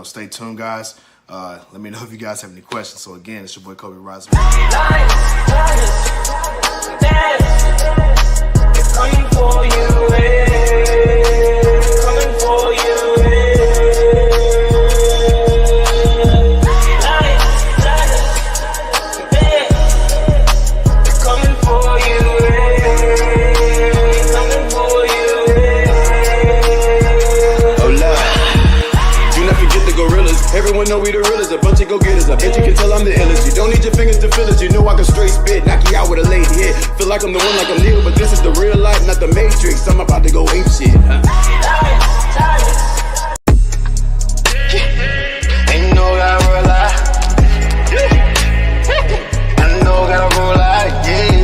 Stay tuned, guys. Let me know if you guys have any questions. So again, it's your boy Cobe Rising. It's coming for you. It's coming for you. Everyone know we the realest, a bunch of go-getters. I bet you can tell I'm the illest. You don't need your fingers to feel it. You know I can straight spit, knock you out with a late hit. Feel like I'm the one, like I'm Neo, but this is the real life, not the Matrix. I'm about to go ape shit. Ain't no gotta roll like, I know gotta roll like, yeah.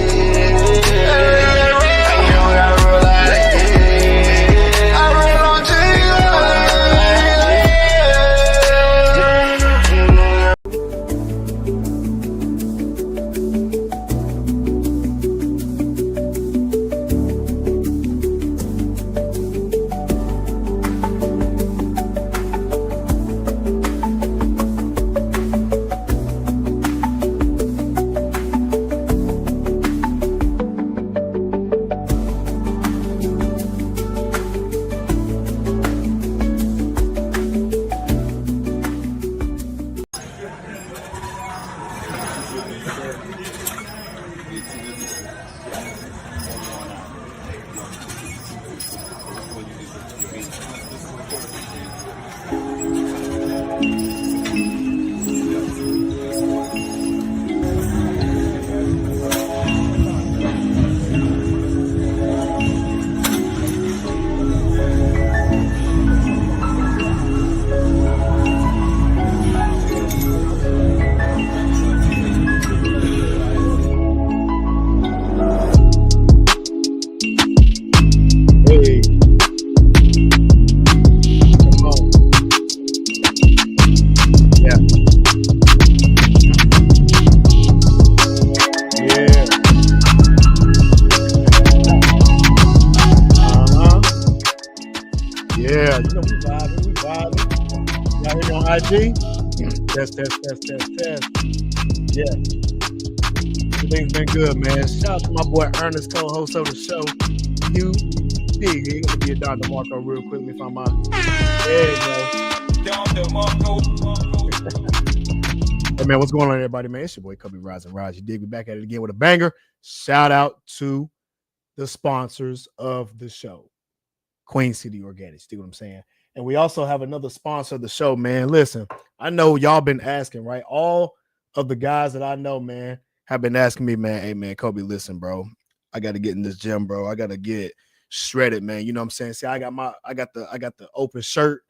IG. Test. Yeah. Everything's been good, man. Shout out to my boy Ernest, co-host of the show. You dig. Ain't gonna be a Don DeMarco real quick. Let me find my. There you go. Don DeMarco. Hey man, what's going on, everybody, man? It's your boy Cobe Rising Raj. You dig? We back at it again with a banger. Shout out to the sponsors of the show. Queen City Organics. See what I'm saying? And we also have another sponsor of the show, man. Listen, I know y'all been asking, right? All of the guys that I know, man, have been asking me, man, hey, man, Cobe, listen, bro. I got to get in this gym, bro. I got to get shredded, man. You know what I'm saying? See, I got the open shirt.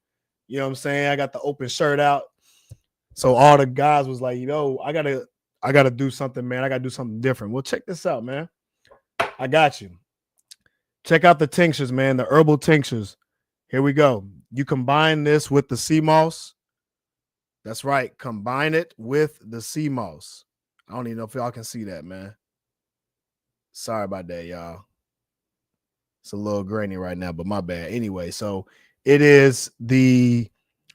You know what I'm saying? I got the open shirt out. So all the guys was like, I gotta do something, man. I gotta do something different. Well, check this out, man. I got you. Check out the tinctures, man. The herbal tinctures. Here we go. You combine this with the sea moss. That's right. Combine it with the sea moss. I don't even know if y'all can see that, man. Sorry about that, y'all. It's a little grainy right now, but my bad. Anyway, so it is the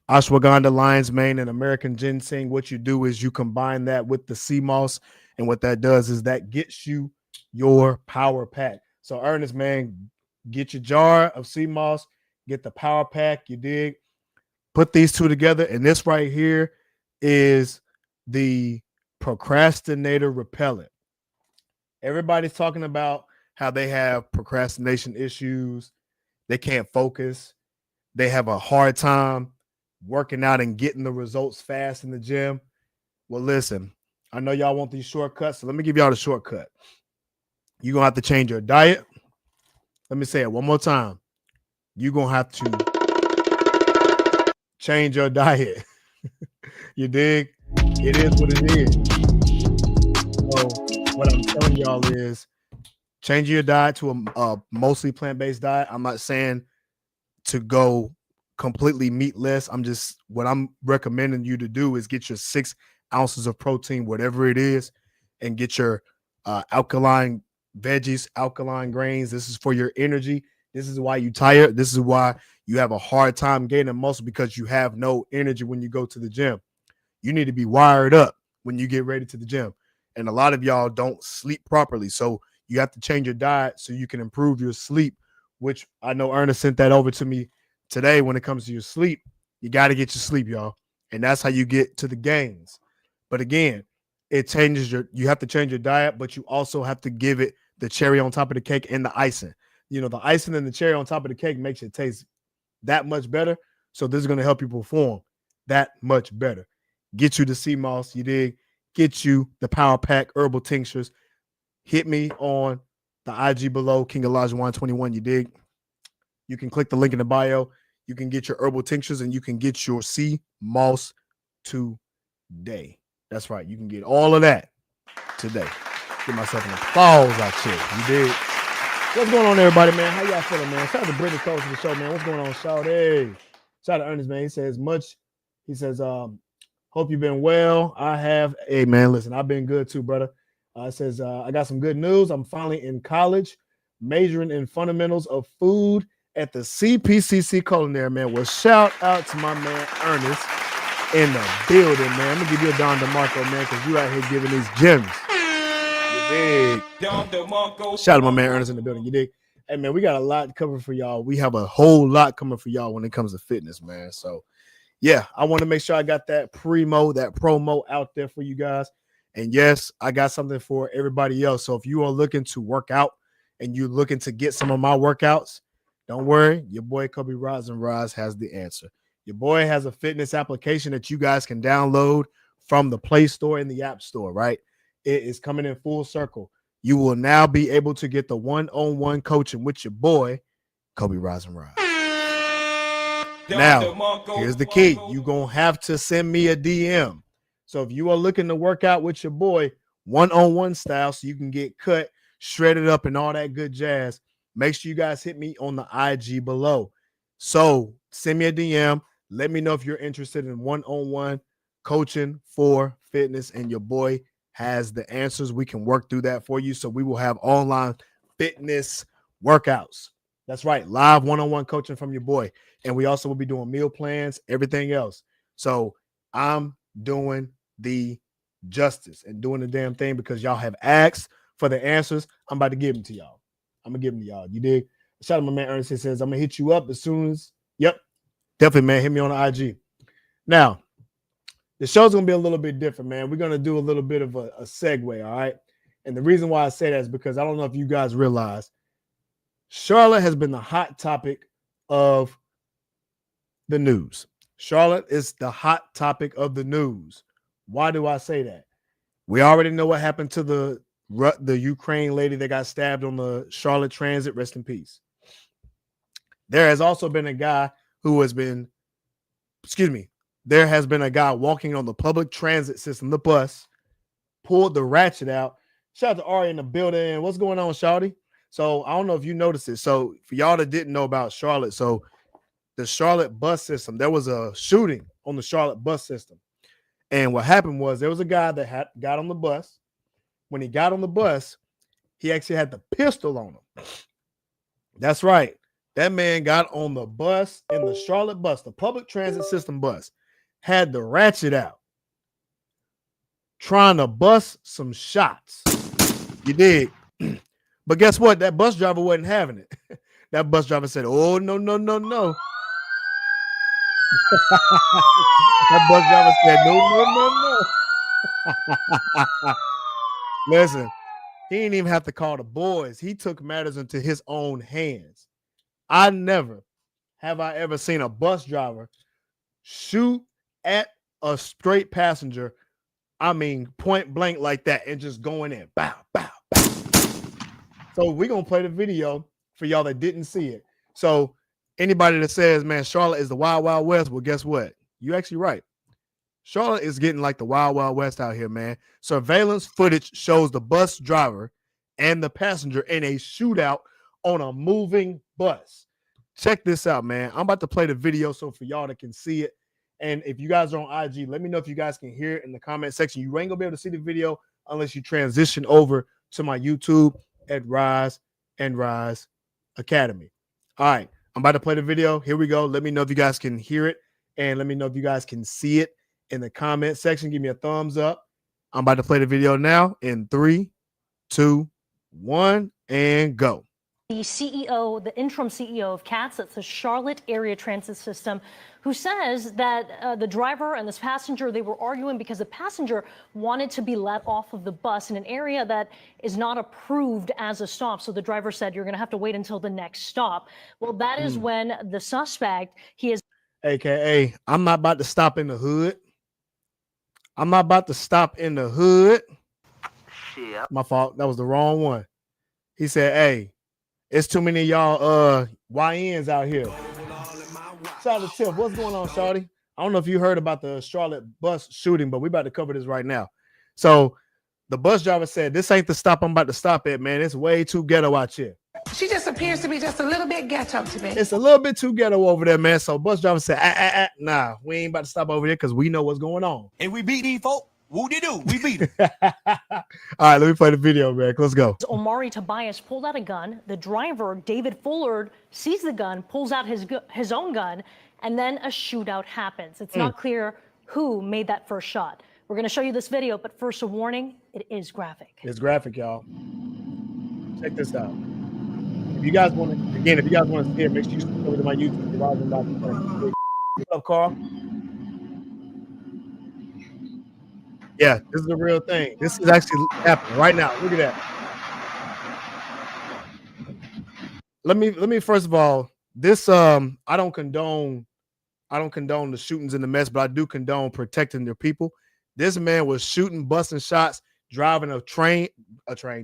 ashwagandha, lion's mane, and American ginseng. What you do is you combine that with the sea moss, and what that does is that gets you your power pack. So Ernest, man, get your jar of sea moss, get the power pack, you dig? Put these two together, and this right here is the procrastinator repellent. Everybody's talking about how they have procrastination issues. They can't focus. They have a hard time working out and getting the results fast in the gym. Well, listen, I know y'all want these shortcuts, so let me give y'all the shortcut. You're going to have to change your diet. Let me say it one more time. You're going to have to change your diet. You dig? It is what it is. So what I'm telling y'all is change your diet to a mostly plant-based diet. I'm not saying to go completely meatless. What I'm recommending you to do is get your 6 ounces of protein, whatever it is, and get your alkaline veggies, alkaline grains. This is for your energy. This is why you tired. This is why you have a hard time gaining muscle, because you have no energy when you go to the gym. You need to be wired up when you get ready to the gym. And a lot of y'all don't sleep properly. So you have to change your diet so you can improve your sleep, which I know Ernest sent that over to me today. When it comes to your sleep, you got to get your sleep, y'all. And that's how you get to the gains. But again, it changes you have to change your diet, but you also have to give it the cherry on top of the cake and the icing. You know, the icing and the cherry on top of the cake makes it taste that much better. So this is going to help you perform that much better. Get you the sea moss, you dig? Get you the power pack herbal tinctures. Hit me on the IG below, King Alajuwan 21, you dig? You can click the link in the bio. You can get your herbal tinctures and you can get your sea moss today. That's right. You can get all of that today. Give myself an applause out here. You dig? What's going on, everybody, man? How y'all feeling, man? Shout out to Brittany Cole to the show, man. What's going on, shout? Hey. Shout out to Ernest, man. He says, hope you've been well. I have. Hey, man, listen, I've been good too, brother. It says, I got some good news. I'm finally in college, majoring in fundamentals of food at the CPCC Culinary, man. Well, shout out to my man, Ernest, in the building, man. I'm going to give you a Don DeMarco, man, because you out here giving these gems. You dig? Shout out to my man, Ernest, in the building. You dig? Hey, man, we got a lot covered for y'all. We have a whole lot coming for y'all when it comes to fitness, man. So, yeah, I want to make sure I got that promo out there for you guys. And yes, I got something for everybody else. So if you are looking to work out and you're looking to get some of my workouts, don't worry. Your boy Cobe Rise and Rise has the answer. Your boy has a fitness application that you guys can download from the Play Store and the App Store, right? It is coming in full circle. You will now be able to get the one-on-one coaching with your boy, Cobe Rise and Rise. Now, here's the key. You're going to have to send me a DM. So if you are looking to work out with your boy one-on-one style so you can get cut, shredded up, and all that good jazz, make sure you guys hit me on the IG below. So send me a DM. Let me know if you're interested in one-on-one coaching for fitness, and your boy has the answers. We can work through that for you. So we will have online fitness workouts. That's right. Live one-on-one coaching from your boy. And we also will be doing meal plans, everything else. So I'm doing the justice and doing the damn thing because y'all have asked for the answers. I'm about to give them to y'all. I'm going to give them to y'all. You dig? Shout out to my man Ernest. He says, I'm going to hit you up as soon as, yep. Definitely, man. Hit me on the IG. Now, the show's going to be a little bit different, man. We're going to do a little bit of a segue, all right? And the reason why I say that is because I don't know if you guys realize Charlotte has been the hot topic of the news. Charlotte is the hot topic of the news. Why do I say that? We already know what happened to the Ukraine lady that got stabbed on the Charlotte Transit. Rest in peace. There has also been a guy who has been, there has been a guy walking on the public transit system, the bus, pulled the ratchet out. Shout out to Ari in the building. What's going on, Shawty? So I don't know if you noticed it. So for y'all that didn't know about Charlotte, so the Charlotte bus system, there was a shooting on the Charlotte bus system. And what happened was there was a guy that got on the bus. When he got on the bus, he actually had the pistol on him. That's right. That man got on the bus, in the Charlotte bus, the public transit system bus, had the ratchet out, trying to bust some shots. You dig? But guess what? That bus driver wasn't having it. That bus driver said, oh, no, no, no, no. That bus driver said, no, no, no, no. Listen, he didn't even have to call the boys. He took matters into his own hands. I never have I ever seen a bus driver shoot at a straight passenger, I mean, point blank like that, and just going in. Bow, bow, bow. So we're going to play the video for y'all that didn't see it. So anybody that says, man, Charlotte is the Wild Wild West, well, guess what? You're actually right. Charlotte is getting like the Wild Wild West out here, man. Surveillance footage shows the bus driver and the passenger in a shootout on a moving bus. Check this out, man. I'm about to play the video so for y'all that can see it. And if you guys are on IG, let me know if you guys can hear it in the comment section. You ain't going to be able to see the video unless you transition over to my YouTube at Rise and Rise Academy. All right, I'm about to play the video. Here we go. Let me know if you guys can hear it, and let me know if you guys can see it in the comment section. Give me a thumbs up. I'm about to play the video now in 3, 2, 1, and go. The CEO, the interim CEO of CATS, that's the Charlotte Area Transit System, who says that the driver and this passenger, they were arguing because the passenger wanted to be let off of the bus in an area that is not approved as a stop. So the driver said, you're going to have to wait until the next stop. Well, that is when the suspect, he is AKA, I'm not about to stop in the hood. I'm not about to stop in the hood. Shit. My fault. That was the wrong one. He said, hey, it's too many of y'all YNs out here. Shout out to Tiff. What's going on, shawty? I don't know if you heard about the Charlotte bus shooting, but we about to cover this right now. So the bus driver said, this ain't the stop I'm about to stop at, man. It's way too ghetto out here. She just appears to be just a little bit ghetto to me. It's a little bit too ghetto over there, man. So bus driver said, nah, we ain't about to stop over there because we know what's going on. And we beat these folk. Woo-de-doo, we beat them. All right, let me play the video, man. Let's go. Omari Tobias pulled out a gun. The driver, David Fullard, sees the gun, pulls out his own gun, and then a shootout happens. It's not clear who made that first shot. We're going to show you this video, but first a warning, it is graphic. It's graphic, y'all. Check this out. If you guys want to, again, if you guys want to see it, make sure you subscribe to my YouTube. What's up, Carl? Yeah, this is the real thing. This is actually happening right now. Look at that. Let me first of all, this I don't condone the shootings and the mess, but I do condone protecting their people. This man was shooting, busting shots, driving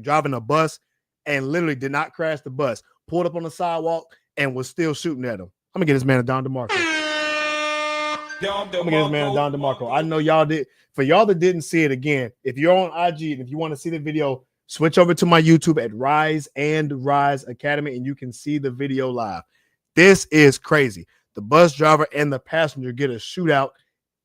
driving a bus, and literally did not crash the bus. Pulled up on the sidewalk and was still shooting at him. I'm gonna get this man a Don DeMarco. I'm gonna get this man a Don DeMarco. I know y'all did. For y'all that didn't see it, again, if you're on IG and if you want to see the video, switch over to my YouTube at Rise and Rise Academy, and you can see the video live. This is crazy. The bus driver and the passenger get a shootout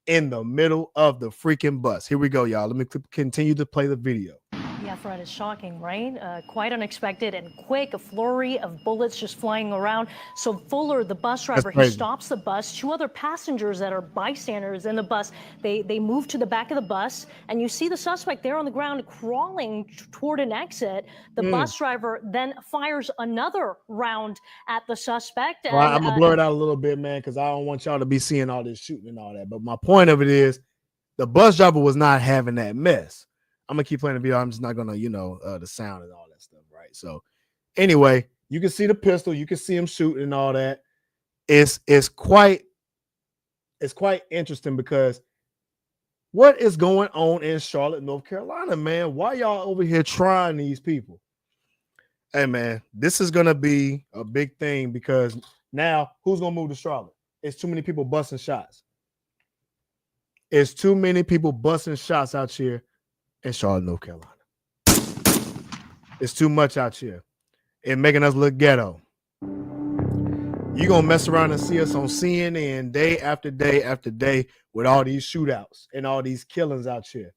in the middle of the freaking bus. Here we go, y'all. Let me continue to play the video. Yeah, Fred, it's shocking, right? Quite unexpected and quick, a flurry of bullets just flying around. So Fuller, the bus driver, he stops the bus. Two other passengers that are bystanders in the bus, they move to the back of the bus, and you see the suspect there on the ground crawling toward an exit. The bus driver then fires another round at the suspect. And, I'm going to blur it out a little bit, man, because I don't want y'all to be seeing all this shooting and all that. But my point of it is the bus driver was not having that mess. I'm gonna keep playing the video. I'm just not gonna, the sound and all that stuff, right? So, anyway, you can see the pistol, you can see him shooting and all that. It's quite interesting because what is going on in Charlotte, North Carolina, man? Why y'all over here trying these people? Hey, man, this is gonna be a big thing because now who's gonna move to Charlotte? It's too many people busting shots. It's too many people busting shots out here in Charlotte, North Carolina. It's too much out here and making us look ghetto. You're going to mess around and see us on CNN day after day after day with all these shootouts and all these killings out here.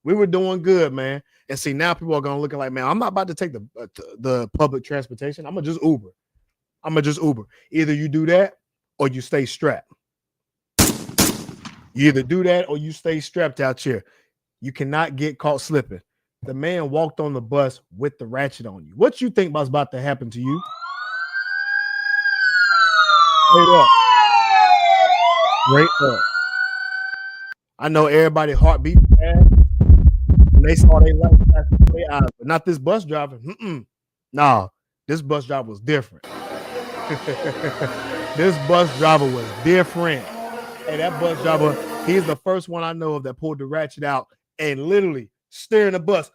We were doing good, man. And see, now people are going to look like, man, I'm not about to take the public transportation. I'm going to just Uber. Either you do that or you stay strapped. You either do that or you stay strapped out here. You cannot get caught slipping. The man walked on the bus with the ratchet on you. What you think was about to happen to you? Straight up. I know everybody heartbeat fast when they saw their life flash before their eyes, but not this bus driver. Nah, this bus driver was different. This bus driver was different. Hey, that bus driver, he's the first one I know of that pulled the ratchet out and literally steering the bus.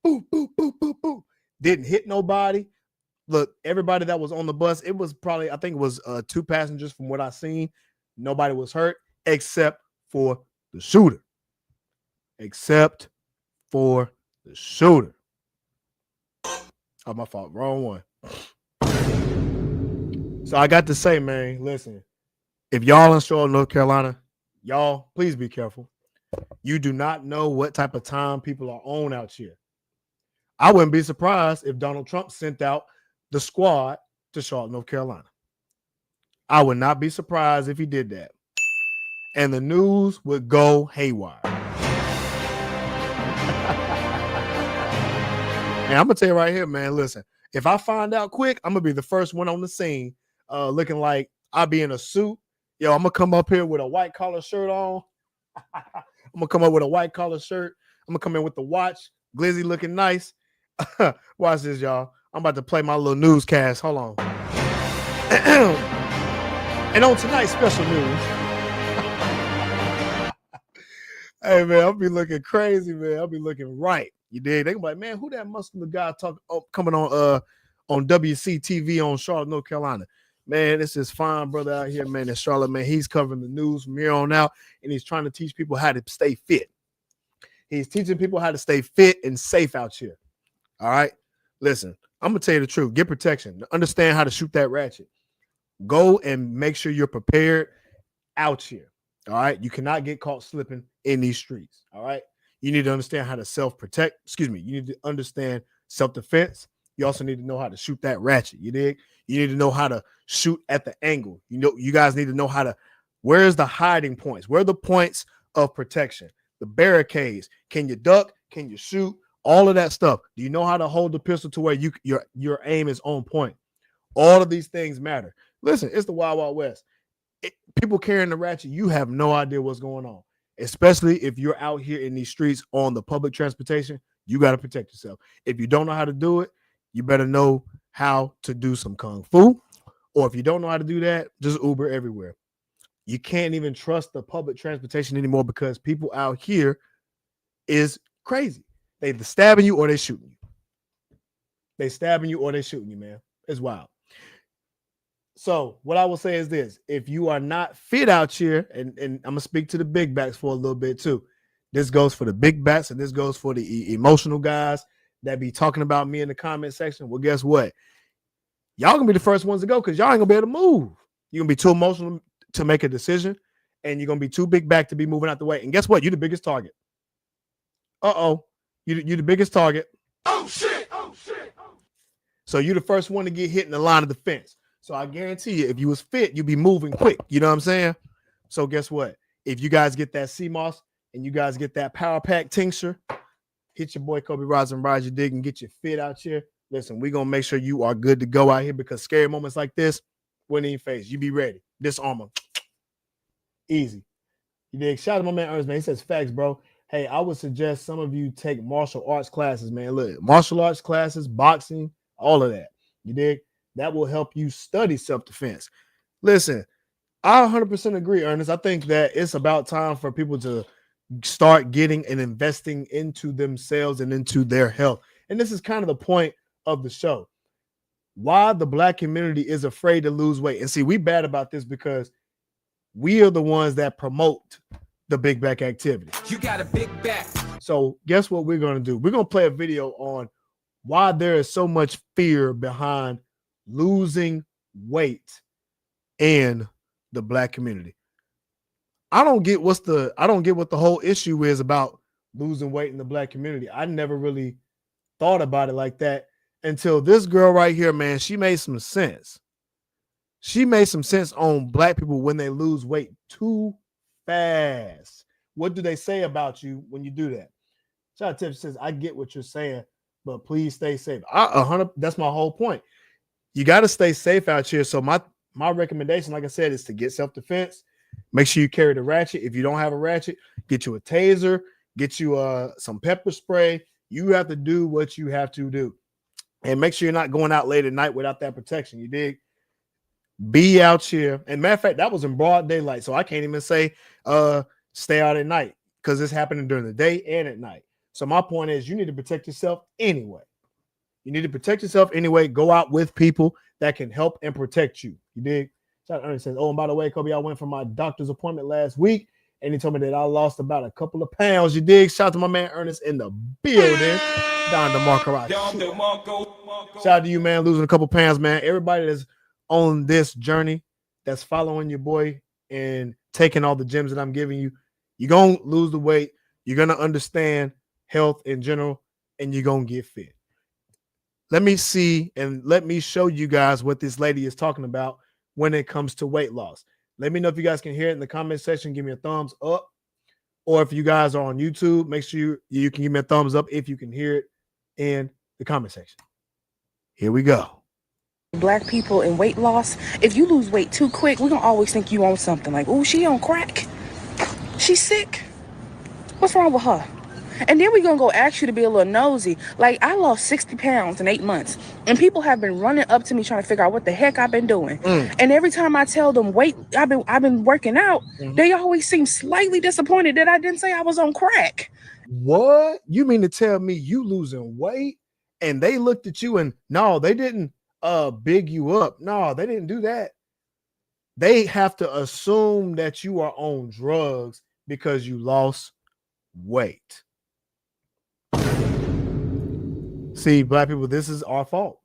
Boop, boop, boop, boop, boop. Didn't hit nobody. Look, everybody that was on the bus, it was probably, I think it was 2 passengers from what I seen. Nobody was hurt except for the shooter. Oh, my fault. Wrong one. So I got to say, man, listen, if y'all in Charlotte, North Carolina, y'all, please be careful. You do not know what type of time people are on out here. I wouldn't be surprised if Donald Trump sent out the squad to Charlotte, North Carolina. I would not be surprised if he did that. And the news would go haywire. And I'm going to tell you right here, man, listen, if I find out quick, I'm going to be the first one on the scene looking like I'll be in a suit. Yo, I'm going to come up here with a white collar shirt on. I'm going to come up with a white collar shirt. I'm going to come in with the watch, glizzy looking nice. Watch this, y'all. I'm about to play my little newscast. Hold on. And on tonight's special news, hey, man, I'll be looking crazy, man. I'll be looking right. You dig? They gonna be like, man, who that muscular guy coming on WCTV on Charlotte, North Carolina? Man, this is fine brother out here, man. In Charlotte, man, he's covering the news from here on out, and he's trying to teach people how to stay fit. He's teaching people how to stay fit and safe out here. All right, listen, I'm gonna tell you the truth. Get protection. Understand how to shoot that ratchet. Go and make sure you're prepared out here. All right, you cannot get caught slipping in these streets. All right. You need to understand how to self-protect. Excuse me. You need to understand self-defense. You also need to know how to shoot that ratchet. You dig? You need to know how to shoot at the angle. You know, you guys need to know how to, where's the hiding points? Where are the points of protection? The barricades. Can you duck? Can you shoot? All of that stuff. Do you know how to hold the pistol to where your aim is on point? All of these things matter. Listen, it's the Wild Wild West. People carrying the ratchet, you have no idea what's going on. Especially if you're out here in these streets on the public transportation, you got to protect yourself. If you don't know how to do it, you better know how to do some kung fu. Or if you don't know how to do that, just Uber everywhere. You can't even trust the public transportation anymore because people out here is crazy. They either stabbing you or they shooting you. They stabbing you or they shooting you, man. It's wild. So what I will say is this: if you are not fit out here, and I'm gonna speak to the big backs for a little bit too. This goes for the big backs, and this goes for the emotional guys that be talking about me in the comment section. Well, guess what? Y'all gonna be the first ones to go because y'all ain't gonna be able to move. You're gonna be too emotional to make a decision, and you're gonna be too big back to be moving out the way. And guess what? You're the biggest target. You're the biggest target. Oh shit! Oh shit! So you're the first one to get hit in the line of defense. So I guarantee you, if you was fit, you'd be moving quick. You know what I'm saying? So guess what? If you guys get that CMOS and you guys get that Power Pack tincture, hit your boy Cobe Rise and Rise, you dig, and get your fit out here. Listen, we're going to make sure you are good to go out here because scary moments like this, wouldn't even face. You be ready. Disarmor. Easy. You dig? Shout out to my man Ernest, man. He says, facts, bro. Hey, I would suggest some of you take martial arts classes, man. Look, martial arts classes, boxing, all of that. You dig? That will help you study self-defense. Listen, I 100% agree, Ernest. I think that it's about time for people to start getting and investing into themselves and into their health. And this is kind of the point of the show. Why the Black community is afraid to lose weight. And see, we bad about this because we are the ones that promote the big back activity. You got a big back. So guess what we're going to do? We're going to play a video on why there is so much fear behind losing weight in the Black community. I don't get what the whole issue is about losing weight in the Black community. I never really thought about it like that until this girl right here, man. She made some sense. She made some sense on Black people when they lose weight too fast. What do they say about you when you do that? Shout out to Tiff says, I get what you're saying, but please stay safe. 100. That's my whole point. You got to stay safe out here. So my recommendation, like I said, is to get self-defense. Make sure you carry the ratchet. If you don't have a ratchet, get you a taser, get you some pepper spray. You have to do what you have to do. And make sure you're not going out late at night without that protection. You dig? Be out here. And matter of fact, that was in broad daylight. So I can't even say stay out at night because it's happening during the day and at night. So my point is you need to protect yourself anyway. You need to protect yourself anyway. Go out with people that can help and protect you. You dig? Shout out Ernest says, oh, and by the way, Kobe, I went for my doctor's appointment last week, and he told me that I lost about a couple of pounds. You dig? Shout out to my man Ernest in the building. Down to Marco. Shout out to you, man, losing a couple pounds, man. Everybody that's on this journey, that's following your boy and taking all the gems that I'm giving you, you're going to lose the weight. You're going to understand health in general, and you're going to get fit. let me see and let me show you guys what this lady is talking about when it comes to weight loss. Let me know if you guys can hear it in the comment section. Give me a thumbs up. Or if you guys are on YouTube, make sure you can give me a thumbs up if you can hear it in the comment section. Here we go. Black people and weight loss, if you lose weight too quick, we're gonna always think you on something like, oh, she on crack, she's sick, what's wrong with her? And then we're gonna go ask you to be a little nosy. Like, I lost 60 pounds in 8 months, and people have been running up to me trying to figure out what the heck I've been doing. And every time I tell them, wait, I've been working out, they always seem slightly disappointed that I didn't say I was on crack. What? You mean to tell me you losing weight and they looked at you and no, they didn't big you up. No, they didn't do that. They have to assume that you are on drugs because you lost weight. See, black people, this is our fault.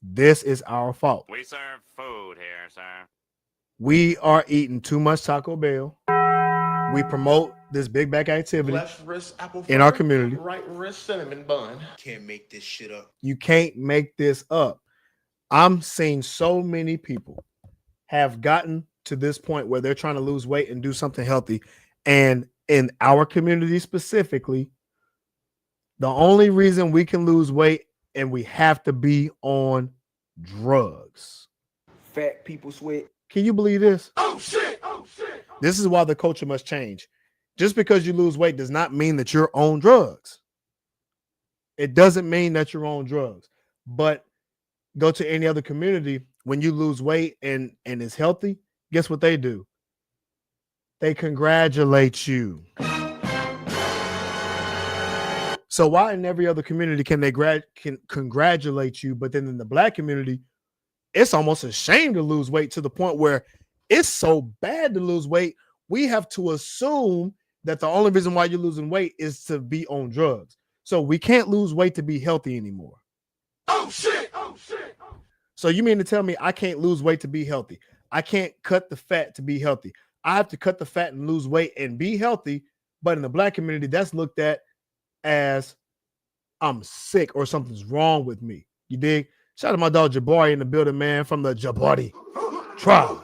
This is our fault. We serve food here, sir. We are eating too much Taco Bell. We promote this big back activity Left wrist apple in our fritter, community. right wrist cinnamon bun. Can't make this shit up. You can't make this up. I'm seeing so many people have gotten to this point where they're trying to lose weight and do something healthy. And in our community specifically, the only reason we can lose weight and we have to be on drugs. Fat people sweat. Can you believe this? Oh shit! Oh shit! This is why the culture must change. Just because you lose weight does not mean that you're on drugs. It doesn't mean that you're on drugs. But go to any other community, when you lose weight and it's healthy, guess what they do? They congratulate you. So why in every other community can they congratulate you, but then in the black community, it's almost a shame to lose weight to the point where it's so bad to lose weight, we have to assume that the only reason why you're losing weight is to be on drugs. So we can't lose weight to be healthy anymore. Oh shit! Oh shit! So you mean to tell me I can't lose weight to be healthy? I can't cut the fat to be healthy. I have to cut the fat and lose weight and be healthy. But in the black community, that's looked at as I'm sick or something's wrong with me. You dig? Shout out to my dog Jabari in the building, man, from the Jabari tribe.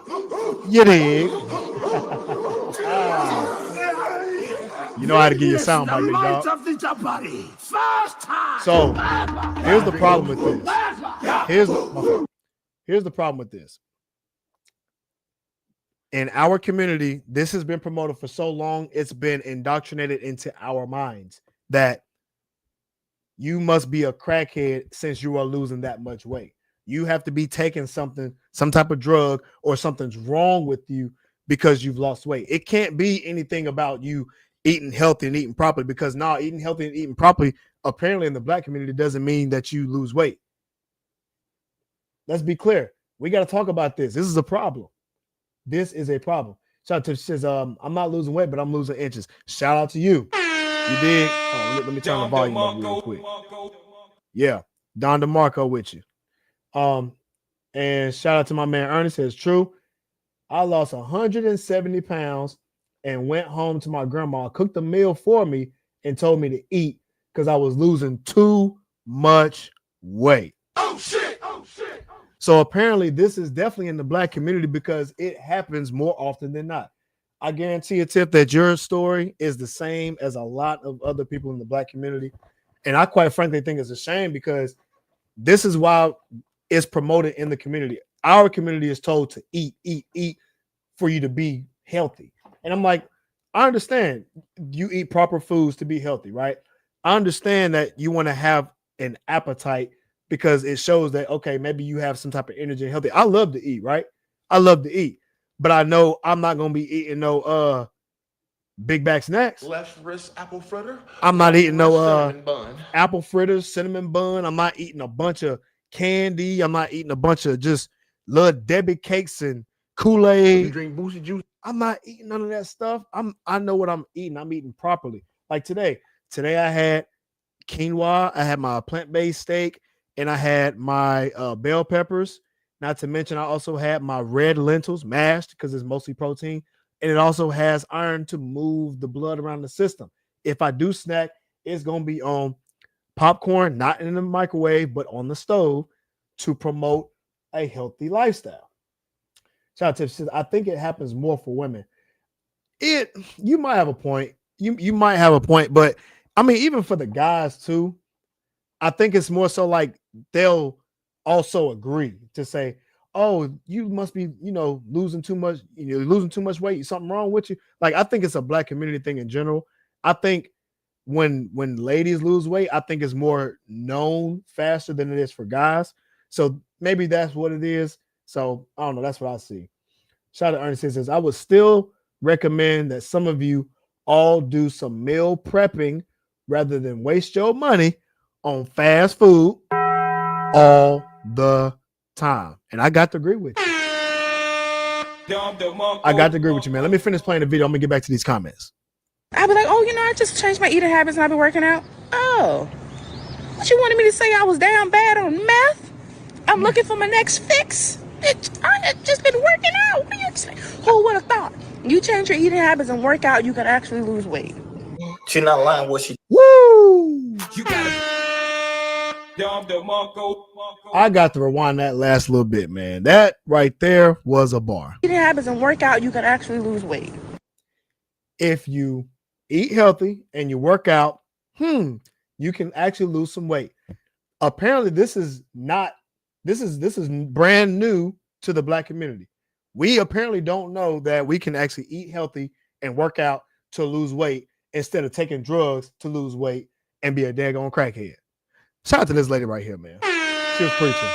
You dig? You know how to get your sound bite, big dog. So here's the problem with this. Here's the problem with this. In our community, this has been promoted for so long, it's been indoctrinated into our minds that you must be a crackhead since you are losing that much weight. You have to be taking something, some type of drug, or something's wrong with you because you've lost weight. It can't be anything about you eating healthy and eating properly, because now eating healthy and eating properly, apparently in the black community, doesn't mean that you lose weight. Let's be clear. We got to talk about this. This is a problem. This is a problem. Shout out to, says, I'm not losing weight, but I'm losing inches. Shout out to you. You dig? Let me turn the volume up real quick. Yeah, Don DeMarco with you. And shout out to my man Ernest. Says true. I lost 170 pounds and went home to my grandma, cooked a meal for me, and told me to eat because I was losing too much weight. Oh shit! Oh shit! So apparently this is definitely in the black community because it happens more often than not. I guarantee you, Tip, that your story is the same as a lot of other people in the black community. And I quite frankly think it's a shame because this is why it's promoted in the community. Our community is told to eat for you to be healthy. And I'm like, I understand you eat proper foods to be healthy, right? I understand that you want to have an appetite because it shows that, okay, maybe you have some type of energy and healthy. I love to eat, right? I love to eat. But I know I'm not going to be eating no big back snacks. Left wrist apple fritter. I'm not eating no cinnamon bun. apple fritters, cinnamon bun. I'm not eating a bunch of candy. I'm not eating a bunch of just little Debbie cakes and Kool-Aid. You drink Boosie juice? I'm not eating none of that stuff. I know what I'm eating. I'm eating properly. Like today I had quinoa. I had my plant-based steak, and I had my bell peppers. Not to mention, I also had my red lentils mashed because it's mostly protein. And it also has iron to move the blood around the system. If I do snack, it's going to be on popcorn, not in the microwave, but on the stove to promote a healthy lifestyle. Shout out to Tiff. I think it happens more for women. You might have a point. You might have a point, but I mean, even for the guys too, I think it's more so like they'll also agree to say, "Oh, you must be, losing too much. You're losing too much weight. Something wrong with you." Like I think it's a black community thing in general. I think when ladies lose weight, I think it's more known faster than it is for guys. So maybe that's what it is. So I don't know. That's what I see. Shout out to Ernest says, I would still recommend that some of you all do some meal prepping rather than waste your money on fast food all the time. And I got to agree with you. I got to agree with you, man. Let me finish playing the video. I'm going to get back to these comments. I'd be like, oh, I just changed my eating habits and I've been working out. Oh, what you wanted me to say? I was down bad on meth? I'm looking for my next fix. I had just been working out. What do you expect? Who would have thought? You change your eating habits and work out, you can actually lose weight. She not lying what she. Woo! You gotta. I got to rewind that last little bit, man. That right there was a bar. Eating habits and work out, you can actually lose weight. If you eat healthy and you work out, you can actually lose some weight. Apparently, this is brand new to the black community. We apparently don't know that we can actually eat healthy and work out to lose weight instead of taking drugs to lose weight and be a daggone crackhead. Shout out to this lady right here, man. She was preaching.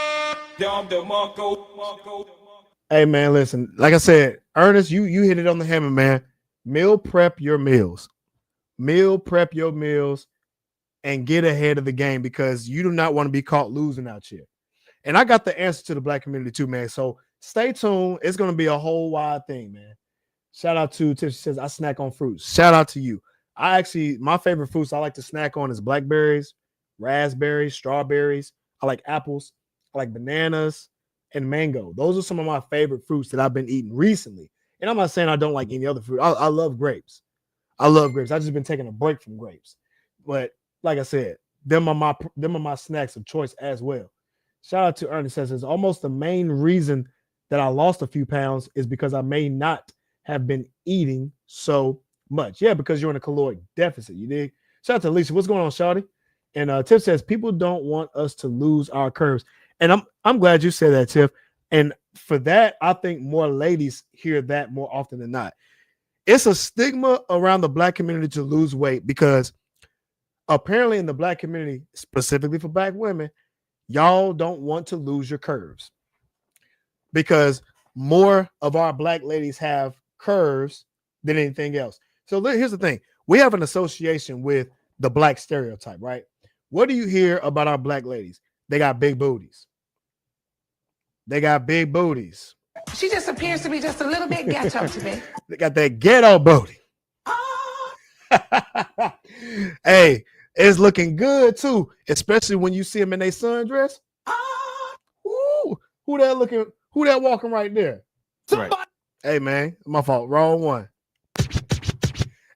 Hey, man, listen. Like I said, Ernest, you hit it on the hammer, man. Meal prep your meals. Meal prep your meals and get ahead of the game because you do not want to be caught losing out here. And I got the answer to the black community too, man. So stay tuned. It's going to be a whole wide thing, man. Shout out to Tiff. She says, I snack on fruits. Shout out to you. My favorite fruits I like to snack on is blackberries, raspberries, strawberries. I like apples. I like bananas and mango. Those are some of my favorite fruits that I've been eating recently. And I'm not saying I don't like any other fruit. I love grapes. I love grapes. I've just been taking a break from grapes. But like I said, them are my snacks of choice as well. Shout out to Ernest says, almost the main reason that I lost a few pounds is because I may not have been eating so much. Yeah, because you're in a caloric deficit. You dig? Shout out to Alicia. What's going on, Shawty? And Tiff says, people don't want us to lose our curves. And I'm glad you said that, Tiff. And for that, I think more ladies hear that more often than not. It's a stigma around the black community to lose weight because apparently in the black community, specifically for black women, y'all don't want to lose your curves because more of our black ladies have curves than anything else. So here's the thing. We have an association with the black stereotype, right? What do you hear about our black ladies? They got big booties. They got big booties. She just appears to be just a little bit ghetto to me. They got that ghetto booty. Hey, it's looking good too, especially when you see them in their sundress. Ooh, who that walking right there? Right. Hey, man, my fault. Wrong one.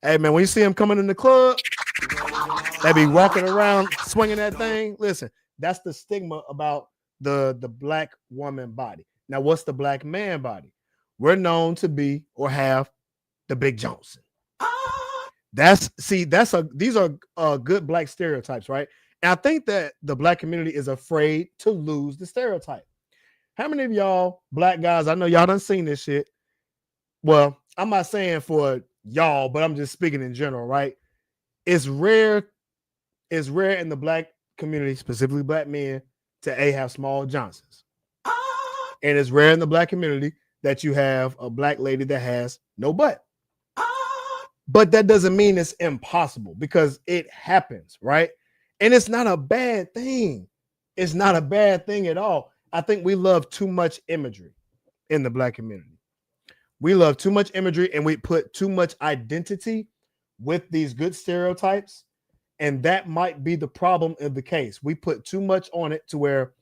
Hey, man, when you see them coming in the club, they be walking around swinging that thing. Listen, that's the stigma about the black woman body. Now, what's the black man body? We're known to be or have the Big Johnson. These are good black stereotypes, right? And I think that the black community is afraid to lose the stereotype. How many of y'all black guys, I know y'all done seen this shit. Well, I'm not saying for y'all, but I'm just speaking in general, right? It's rare in the black community, specifically black men, to have small Johnsons. And it's rare in the black community that you have a black lady that has no butt. But that doesn't mean it's impossible because it happens, right? And it's not a bad thing. It's not a bad thing at all. I think we love too much imagery in the black community. We love too much imagery and we put too much identity with these good stereotypes. And that might be the problem of the case. We put too much on it to where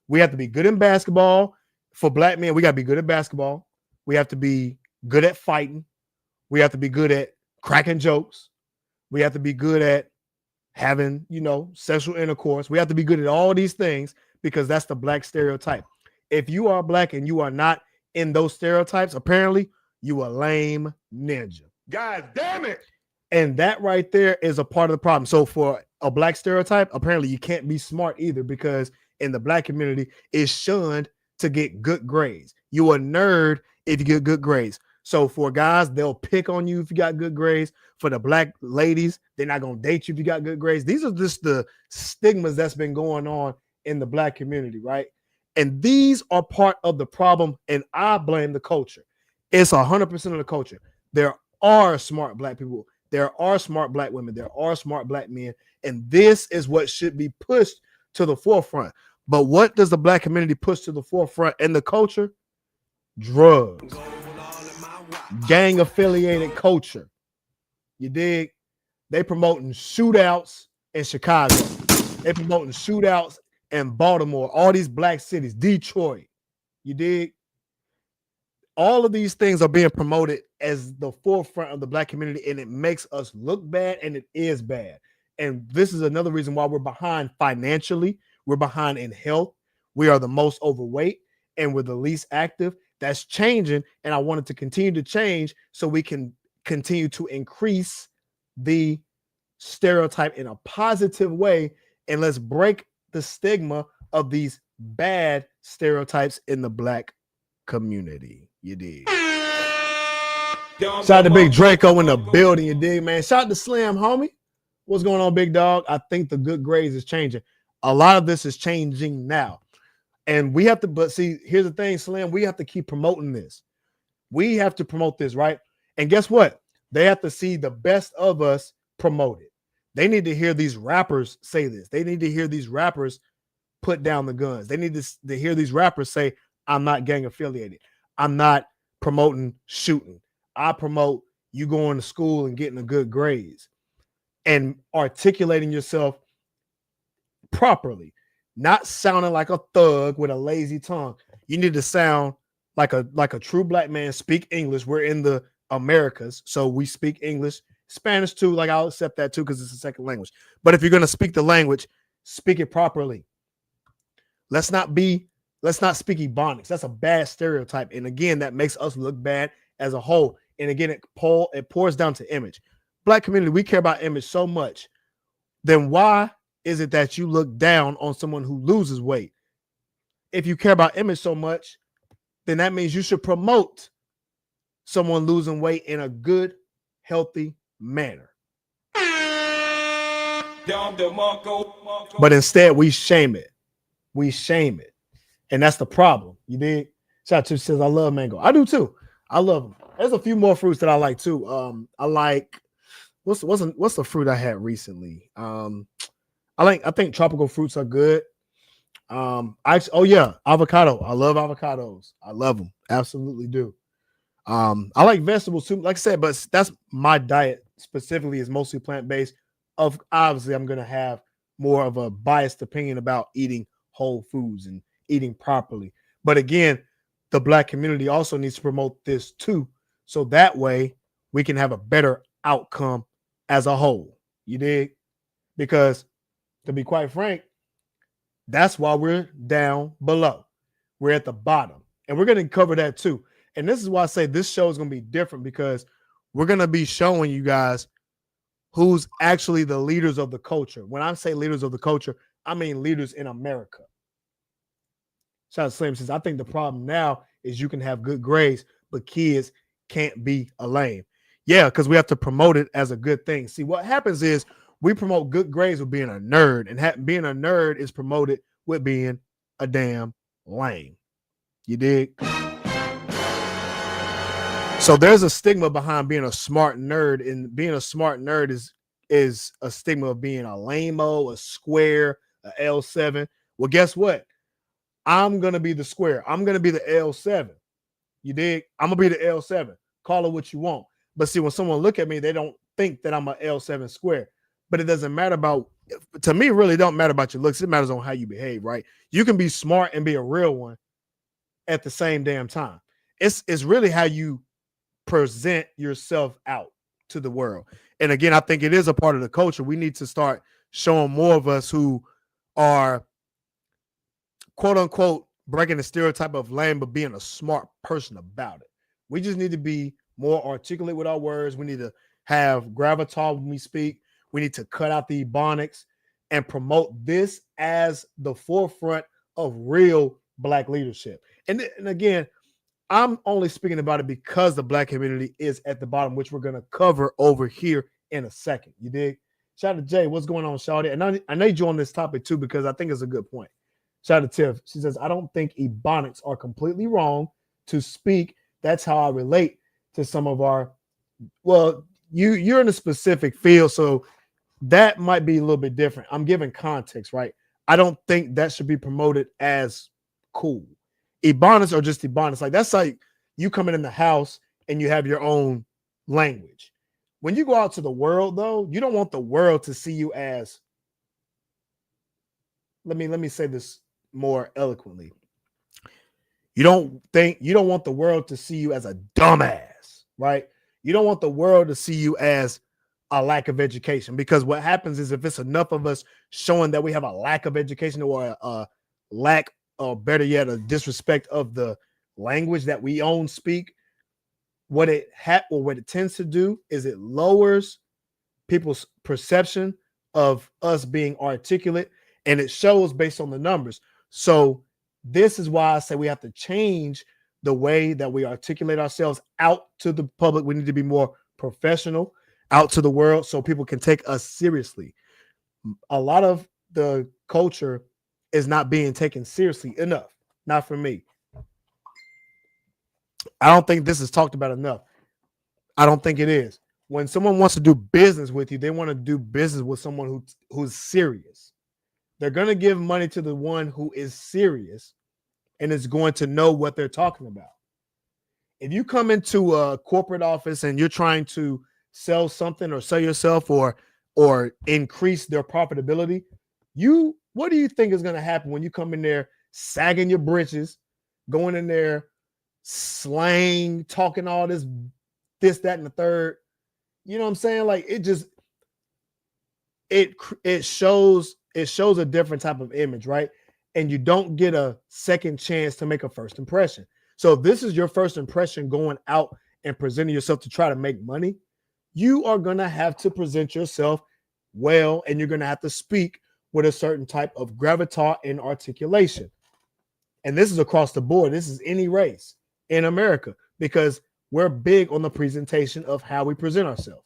we have to be good in basketball. For black men, we got to be good at basketball. We have to be good at fighting. We have to be good at cracking jokes. We have to be good at having, sexual intercourse. We have to be good at all these things because that's the black stereotype. If you are black and you are not in those stereotypes, apparently you a lame ninja. God damn it. And that right there is a part of the problem. So for a black stereotype, apparently you can't be smart either because in the black community, it's shunned to get good grades. You a nerd if you get good grades. So for guys, they'll pick on you if you got good grades. For the black ladies, they're not going to date you if you got good grades. These are just the stigmas that's been going on in the black community, right? And these are part of the problem, and I blame the culture. It's 100% of the culture. There are smart black people. There are smart black women. There are smart black men. And this is what should be pushed to the forefront. But what does the black community push to the forefront in the culture? Drugs. Gang affiliated culture. You dig? They promoting shootouts in Chicago. They promoting shootouts in Baltimore, all these black cities, Detroit. You dig? All of these things are being promoted as the forefront of the black community, and it makes us look bad, and it is bad. And this is another reason why we're behind financially. We're behind in health. We are the most overweight, and we're the least active. That's changing, and I want it to continue to change so we can continue to increase the stereotype in a positive way, and let's break the stigma of these bad stereotypes in the black community. You dig? Shout out to Big Draco in the building. You dig, man? Shout out to Slim, homie. What's going on, big dog? I think the good grades is changing. A lot of this is changing now. And we have to, but see, here's the thing, Slim, we have to keep promoting this. We have to promote this, right? And guess what? They have to see the best of us promote it. They need to hear these rappers say this. They need to hear these rappers put down the guns. They need to hear these rappers say, I'm not gang affiliated. I'm not promoting shooting. I promote you going to school and getting a good grades and articulating yourself properly, not sounding like a thug with a lazy tongue. You need to sound like a true black man, speak English. We're in the Americas, so we speak English. Spanish too, like I'll accept that too because it's a second language. But if you're going to speak the language, speak it properly. Let's not speak Ebonics. That's a bad stereotype. And again, that makes us look bad as a whole. And again, it pours down to image. Black community, we care about image so much. Then why is it that you look down on someone who loses weight? If you care about image so much, then that means you should promote someone losing weight in a good, healthy manner. But instead, we shame it. We shame it. And that's the problem. You dig? Shout out to says, I love mango. I do too. I love them. There's a few more fruits that I like too. I like what's the fruit I had recently? I think tropical fruits are good. Avocado. I love avocados. I love them. Absolutely do. I like vegetables too, like I said, but that's my diet specifically is mostly plant-based. Obviously, I'm gonna have more of a biased opinion about eating whole foods and eating properly. But again, the black community also needs to promote this too, so that way we can have a better outcome as a whole. You dig? Because to be quite frank, that's why we're down below. We're at the bottom, and we're going to cover that too. And this is why I say this show is going to be different because we're going to be showing you guys who's actually the leaders of the culture. When I say leaders of the culture, I mean leaders in America. Shout out to Slim says, I think the problem now is you can have good grades, but kids can't be a lame. Yeah, because we have to promote it as a good thing. See, what happens is we promote good grades with being a nerd, and being a nerd is promoted with being a damn lame. You dig? So there's a stigma behind being a smart nerd, and being a smart nerd is a stigma of being a lame-o, a square, a L7. Well, guess what? I'm going to be the square. I'm going to be the L7. You dig? I'm going to be the L7. Call it what you want. But see, when someone look at me, they don't think that I'm an L7 square. But it doesn't matter to me, it really don't matter about your looks. It matters on how you behave, right? You can be smart and be a real one at the same damn time. It's really how you present yourself out to the world. And again, I think it is a part of the culture. We need to start showing more of us who are quote unquote breaking the stereotype of lame, but being a smart person about it. We just need to be more articulate with our words. We need to have gravitas when we speak. We need to cut out the ebonics and promote this as the forefront of real Black leadership. And again, I'm only speaking about it because the Black community is at the bottom, which we're going to cover over here in a second. You dig? Shout out to Jay. What's going on, Shawty? And I need you on this topic too, because I think it's a good point. Shout out to Tiff. She says, I don't think ebonics are completely wrong to speak. That's how I relate to some of our, well, you're in a specific field, so that might be a little bit different. I'm giving context, right? I don't think that should be promoted as cool. Ebonics are just ebonics. Like, that's like you coming in the house and you have your own language. When you go out to the world, though, you don't want the world to see you as, let me say this more eloquently. You don't want the world to see you as a dumbass, right? You don't want the world to see you as a lack of education, because what happens is if it's enough of us showing that we have a lack of education or a lack, or better yet, a disrespect of the language that we own speak, what it tends to do is it lowers people's perception of us being articulate, and it shows based on the numbers. So this is why I say we have to change the way that we articulate ourselves out to the public. We need to be more professional out to the world so people can take us seriously. A lot of the culture is not being taken seriously enough. Not for me. I don't think this is talked about enough. I don't think it is. When someone wants to do business with you, they want to do business with someone who's serious. They're going to give money to the one who is serious and is going to know what they're talking about. If you come into a corporate office and you're trying to sell something or sell yourself or increase their profitability, what do you think is going to happen when you come in there sagging your britches, going in there slang, talking all this, that, and the third? You know what I'm saying? Like, it shows a different type of image, right? And you don't get a second chance to make a first impression. So if this is your first impression going out and presenting yourself to try to make money, you are going to have to present yourself well, and you're going to have to speak with a certain type of gravitas and articulation. And this is across the board. This is any race in America, because we're big on the presentation of how we present ourselves.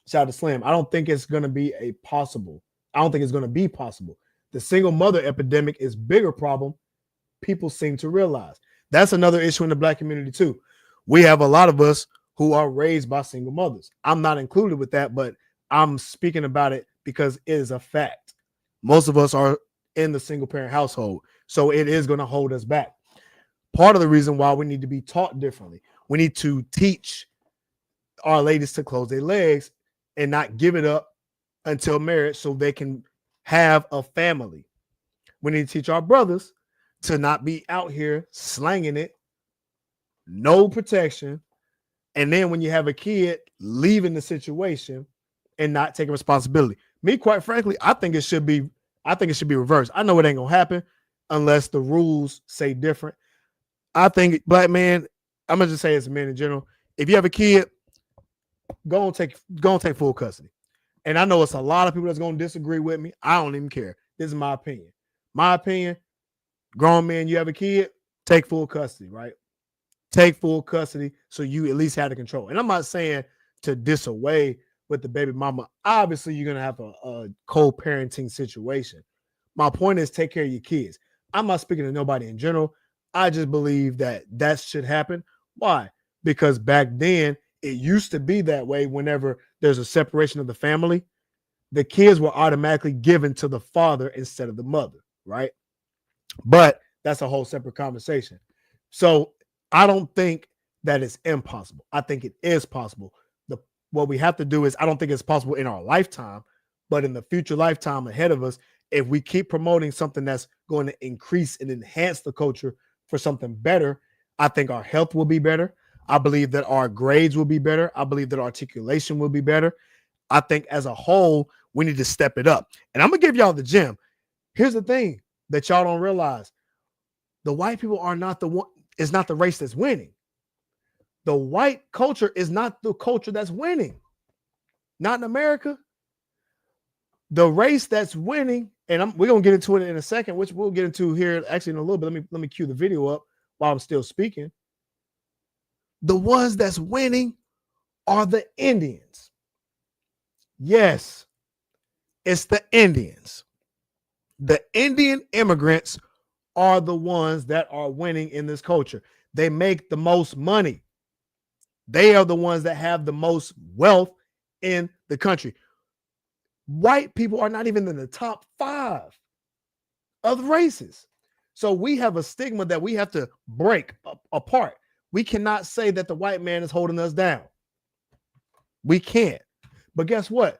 Shout out to Slim. I don't think it's going to be possible. The single mother epidemic is a bigger problem people seem to realize. That's another issue in the Black community too. We have a lot of us who are raised by single mothers. I'm not included with that, but I'm speaking about it because it is a fact. Most of us are in the single parent household, so it is going to hold us back. Part of the reason why we need to be taught differently. We need to teach our ladies to close their legs and not give it up until marriage so they can have a family. We need to teach our brothers to not be out here slanging it, no protection, and then when you have a kid, leaving the situation and not taking responsibility. Me, quite frankly, I think it should be reversed. I know it ain't gonna happen unless the rules say different. I think, Black man, I'm gonna just say as men in general, if you have a kid, go and take full custody. And I know it's a lot of people that's gonna disagree with me. I don't even care. This is my opinion. Grown man, you have a kid, take full custody, right? Take full custody so you at least have the control. And I'm not saying to disaway with the baby mama. Obviously, you're gonna have a co-parenting situation. My point is, take care of your kids. I'm not speaking to nobody in general. I just believe that should happen. Why? Because back then it used to be that way. Whenever there's a separation of the family, the kids were automatically given to the father instead of the mother, right? But that's a whole separate conversation. So I don't think that it's impossible. I think it is possible. What we have to do is, I don't think it's possible in our lifetime, but in the future lifetime ahead of us, if we keep promoting something that's going to increase and enhance the culture for something better, I think our health will be better. I believe that our grades will be better. I believe that articulation will be better. I think as a whole, We need to step it up. And I'm gonna give y'all the gem. Here's the thing that y'all don't realize: the white people are not the one. Is not the race that's winning. The white culture is not the culture that's winning. Not in America. The race that's winning, and we're gonna get into it in a second, which we'll get into here actually in a little bit. Let me cue the video up while I'm still speaking. The ones that's winning are the Indians. Yes, it's the Indians. The Indian immigrants are the ones that are winning in this culture. They make the most money. They are the ones that have the most wealth in the country. White people are not even in the top 5 of races. So we have a stigma that we have to break apart. We cannot say that the white man is holding us down. We can't. But guess what?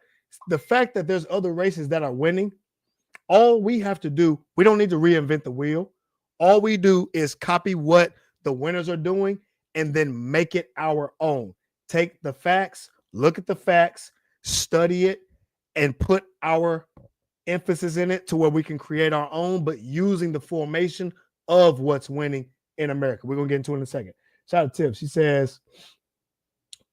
The fact that there's other races that are winning, all we have to do, we don't need to reinvent the wheel. All we do is copy what the winners are doing and then make it our own. Take the facts, look at the facts, study it, and put our emphasis in it to where we can create our own, but using the formation of what's winning in America. We're going to get into it in a second. Shout out to Tiff. She says,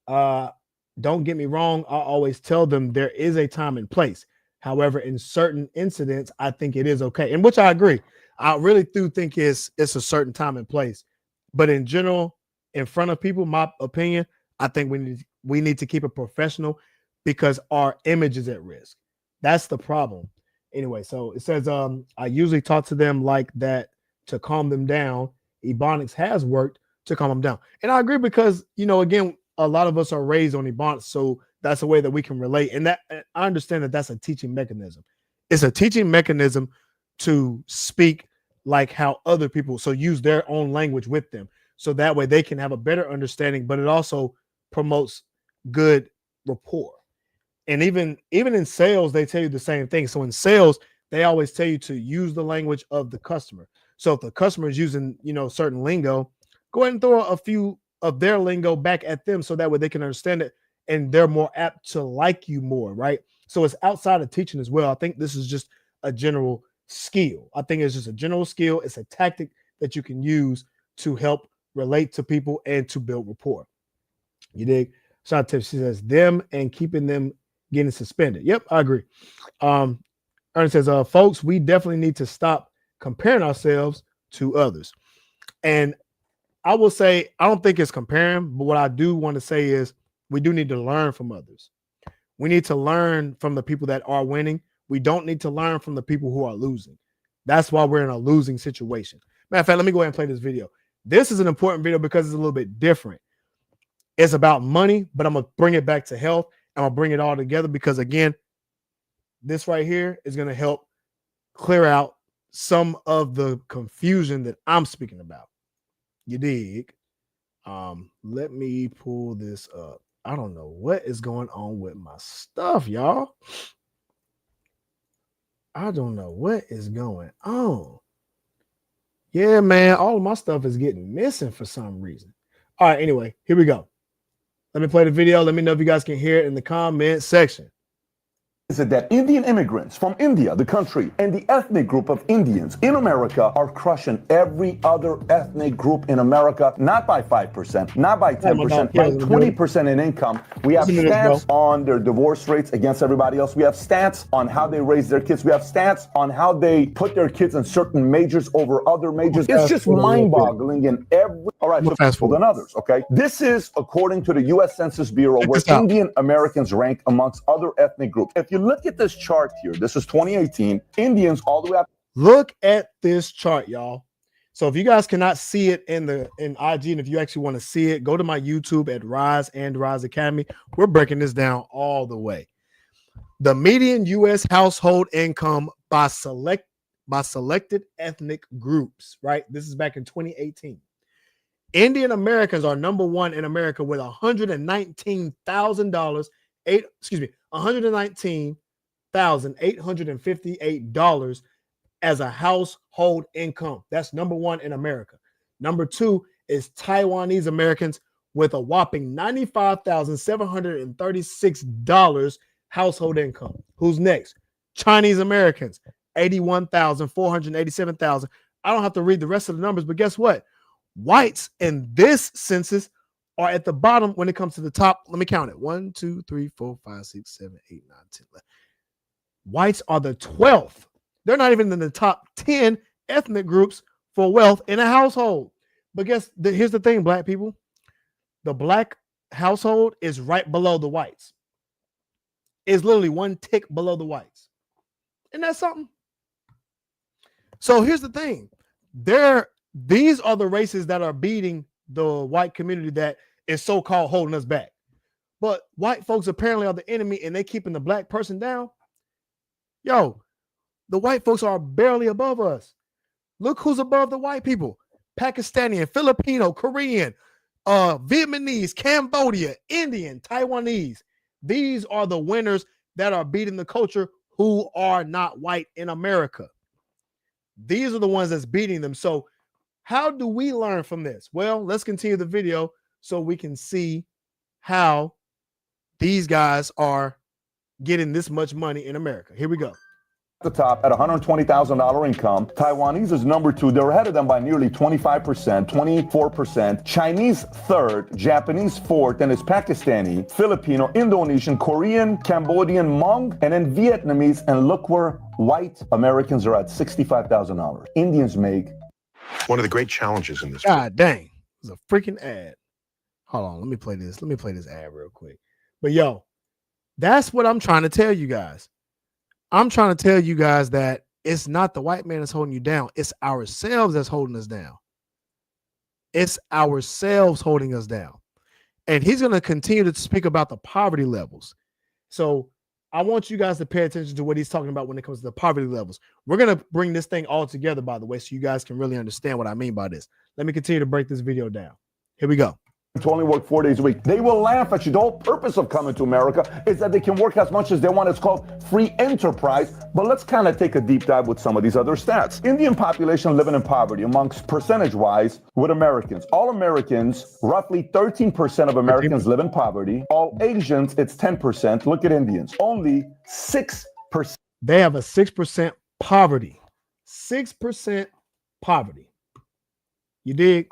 don't get me wrong. I always tell them there is a time and place. However, in certain incidents, I think it is okay. And which I agree. I really do think it's a certain time and place. But in general, in front of people, my opinion, I think we need to keep it professional because our image is at risk. That's the problem. Anyway, so it says, I usually talk to them like that to calm them down. Ebonics has worked to calm them down. And I agree because, again, a lot of us are raised on Ebonics, so that's a way that we can relate. And that I understand that that's a teaching mechanism. It's a teaching mechanism to speak like how other people, so use their own language with them. So that way they can have a better understanding, but it also promotes good rapport. And even in sales, they tell you the same thing. So in sales, they always tell you to use the language of the customer. So if the customer is using, certain lingo, go ahead and throw a few of their lingo back at them so that way they can understand it and they're more apt to like you more, right? So it's outside of teaching as well. I think this is just a general skill. I think it's just a general skill. It's a tactic that you can use to help relate to people and to build rapport. You dig? Shout out to Tiff. She says, them and keeping them getting suspended. Yep, I agree. Ernest says, folks, we definitely need to stop comparing ourselves to others. And I will say, I don't think it's comparing, but what I do want to say is we do need to learn from others. We need to learn from the people that are winning. We don't need to learn from the people who are losing. That's why we're in a losing situation. Matter of fact, let me go ahead and play this video. This is an important video because it's a little bit different. It's about money, but I'm going to bring it back to health. I'm going to bring it all together because, again, this right here is going to help clear out some of the confusion that I'm speaking about. You dig? Let me pull this up. I don't know what is going on with my stuff, y'all. I don't know what is going on. Yeah, man, all of my stuff is getting missing for some reason. All right, anyway, here we go. Let me play the video. Let me know if you guys can hear it in the comment section. Is it that Indian immigrants from India, the country, and the ethnic group of Indians in America are crushing every other ethnic group in America, not by 5%, not by 10%, by 20% in income. We have stats on their divorce rates against everybody else. We have stats on how they raise their kids. We have stats on how they put their kids in certain majors over other majors. It's just mind-boggling in every... All right, so faster than others, okay? This is according to the U.S. Census Bureau, where Indian Americans rank amongst other ethnic groups. If you look at this chart here, this is 2018, Indians all the way up. Look at this chart, y'all. So if you guys cannot see it in IG, and if you actually want to see it, go to my YouTube at Rise and Rise Academy. We're breaking this down all the way. The median U.S. household income by selected ethnic groups, right? This is back in 2018. Indian Americans are number one in America with $119,858 as a household income. That's number one in America. Number two is Taiwanese Americans with a whopping $95,736 household income. Who's next? Chinese Americans, 81,000, 487,000. I don't have to read the rest of the numbers, but guess what? Whites in this census are at the bottom when it comes to the top. Let me count it. 1, 2, 3, 4, 5, 6, 7, 8, 9, 10, 11. Whites are the 12th. They're not even in the top 10 ethnic groups for wealth in a household. But here's the thing, black people. The black household is right below the whites. It's literally one tick below the whites. Isn't that something? So here's the thing. These are the races that are beating the white community that is so-called holding us back. But white folks apparently are the enemy and they keeping the black person down. Yo, the white folks are barely above us. Look who's above the white people. Pakistani, Filipino, Korean, Vietnamese, Cambodia, Indian, Taiwanese. These are the winners that are beating the culture who are not white in America. These are the ones that's beating them. So how do we learn from this? Well, let's continue the video so we can see how these guys are getting this much money in America. Here we go. The top at $120,000 income. Taiwanese is number 2. They're ahead of them by nearly 25%, 24%. Chinese third, Japanese fourth, then it's Pakistani, Filipino, Indonesian, Korean, Cambodian, Hmong, and then Vietnamese. And look where white Americans are at $65,000. Indians make. One of the great challenges in this. God dang. It's a freaking ad. Hold on. Let me play this. Let me play this ad real quick. But yo, that's what I'm trying to tell you guys. I'm trying to tell you guys that it's not the white man that's holding you down. It's ourselves that's holding us down. It's ourselves holding us down. And he's going to continue to speak about the poverty levels. So I want you guys to pay attention to what he's talking about when it comes to the poverty levels. We're going to bring this thing all together, by the way, so you guys can really understand what I mean by this. Let me continue to break this video down. Here we go. To only work 4 days a week. They will laugh at you. The whole purpose of coming to America is that they can work as much as they want. It's called free enterprise. But let's kind of take a deep dive with some of these other stats. Indian population living in poverty amongst percentage-wise with Americans. All Americans, roughly 13% of Americans live in poverty. All Asians, it's 10%. Look at Indians. Only 6%. They have a 6% poverty. 6% poverty. You dig?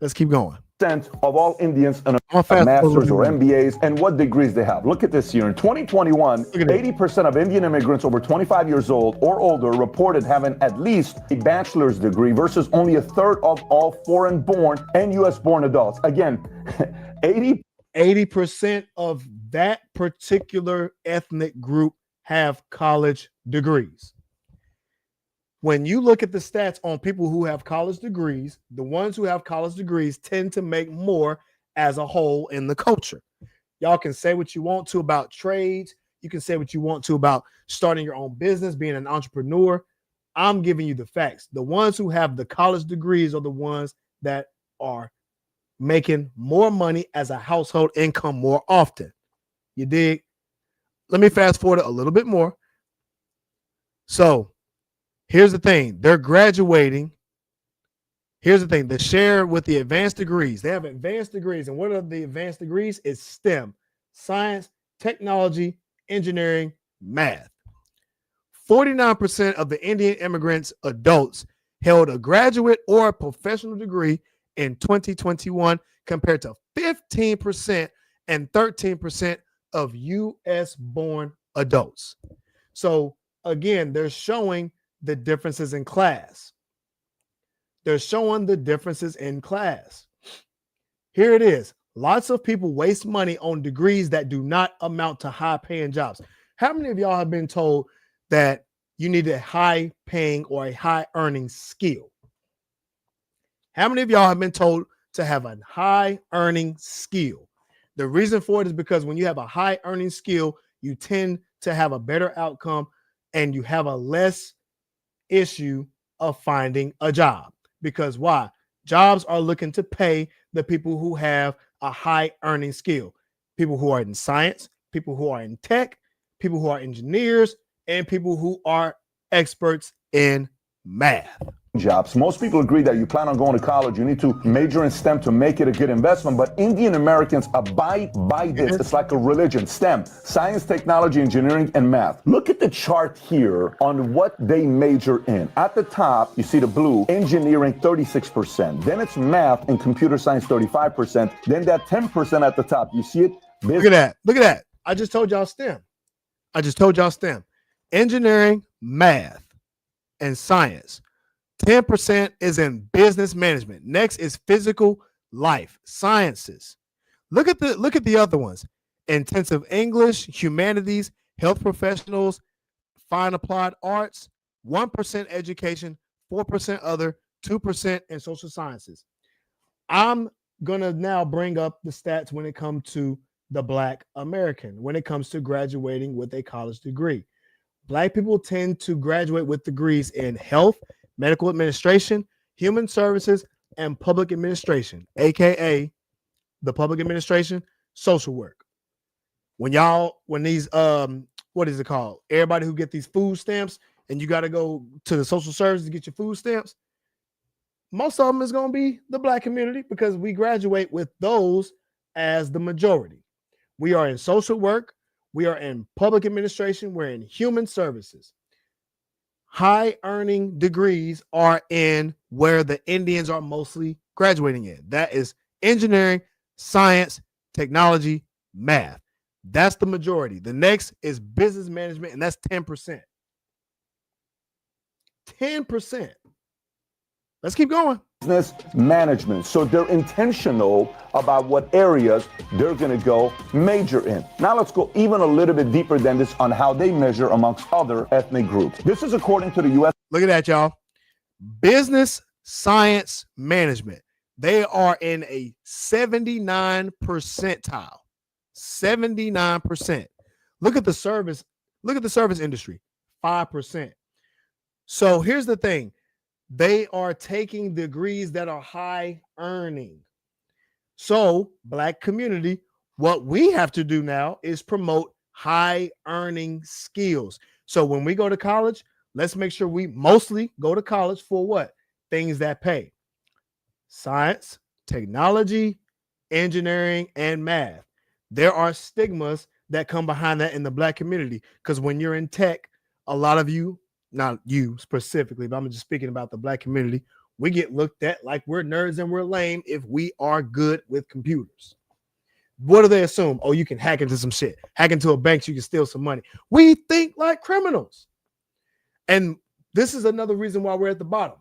Let's keep going. Of all Indians and masters or MBAs, and what degrees they have. Look at this year. In 2021, 80% of Indian immigrants over 25 years old or older reported having at least a bachelor's degree versus only a third of all foreign-born and U.S.-born adults. Again, 80% of that particular ethnic group have college degrees. When you look at the stats on people who have college degrees, the ones who have college degrees tend to make more as a whole in the culture. Y'all can say what you want to about trades. You can say what you want to about starting your own business, being an entrepreneur. I'm giving you the facts. The ones who have the college degrees are the ones that are making more money as a household income more often. You dig? Let me fast forward a little bit more. So here's the thing. They're graduating. Here's the thing. The share with the advanced degrees. They have advanced degrees. And what are the advanced degrees? It's STEM, science, technology, engineering, math. 49% of the Indian immigrants adults held a graduate or a professional degree in 2021 compared to 15% and 13% of U.S.-born adults. So again, they're showing the differences in class. They're showing the differences in class. Here it is. Lots of people waste money on degrees that do not amount to high-paying jobs. How many of y'all have been told that you need a high-paying or a high-earning skill? How many of y'all have been told to have a high-earning skill? The reason for it is because when you have a high-earning skill, you tend to have a better outcome and you have a less issue of finding a job. Because why? Jobs are looking to pay the people who have a high earning skill. People who are in science, people who are in tech, people who are engineers, and people who are experts in math. jobs. Most people agree that you plan on going to college, you need to major in STEM to make it a good investment, but Indian Americans abide by this. It's like a religion. STEM, science, technology, engineering, and math. Look at the chart here on what they major in. At the top, you see the blue, engineering 36%. Then it's math and computer science 35%. Then that 10% at the top, you see it? Look at that. Look at that. I just told y'all STEM. Engineering, math, and science. 10% is in business management. Next is physical life sciences. Look at the other ones. Intensive English, humanities, health professionals, fine applied arts, 1% education, 4% other, 2% in social sciences. I'm going to now bring up the stats when it comes to the Black American, when it comes to graduating with a college degree. Black people tend to graduate with degrees in health, medical administration, human services, and public administration, aka the public administration, social work. When these what is it called? Everybody who get these food stamps and you got to go to the social services to get your food stamps, most of them is going to be the Black community because we graduate with those as the majority. We are in social work, we are in public administration, we're in human services. High earning degrees are in where the Indians are mostly graduating in. That is engineering, science, technology, math. That's the majority. The next is business management, and that's 10%. 10%. Let's keep going. Business management. So they're intentional about what areas they're going to go major in. Now let's go even a little bit deeper than this on how they measure amongst other ethnic groups. This is according to the U.S. Look at that, y'all. Business science management. They are in a 79 percentile. 79%. Look at the service industry, 5%. So here's the thing. They are taking degrees that are high earning. So, Black community, what we have to do now is promote high earning skills. So when we go to college, let's make sure we mostly go to college for what? Things that pay. Science, technology, engineering, and math. There are stigmas that come behind that in the Black community because when you're in tech, a lot of you, not you specifically, but I'm just speaking about the Black community, we get looked at like we're nerds and we're lame if we are good with computers. What do they assume? Oh, you can hack into some shit. Hack into a bank, so you can steal some money. We think like criminals. And this is another reason why we're at the bottom.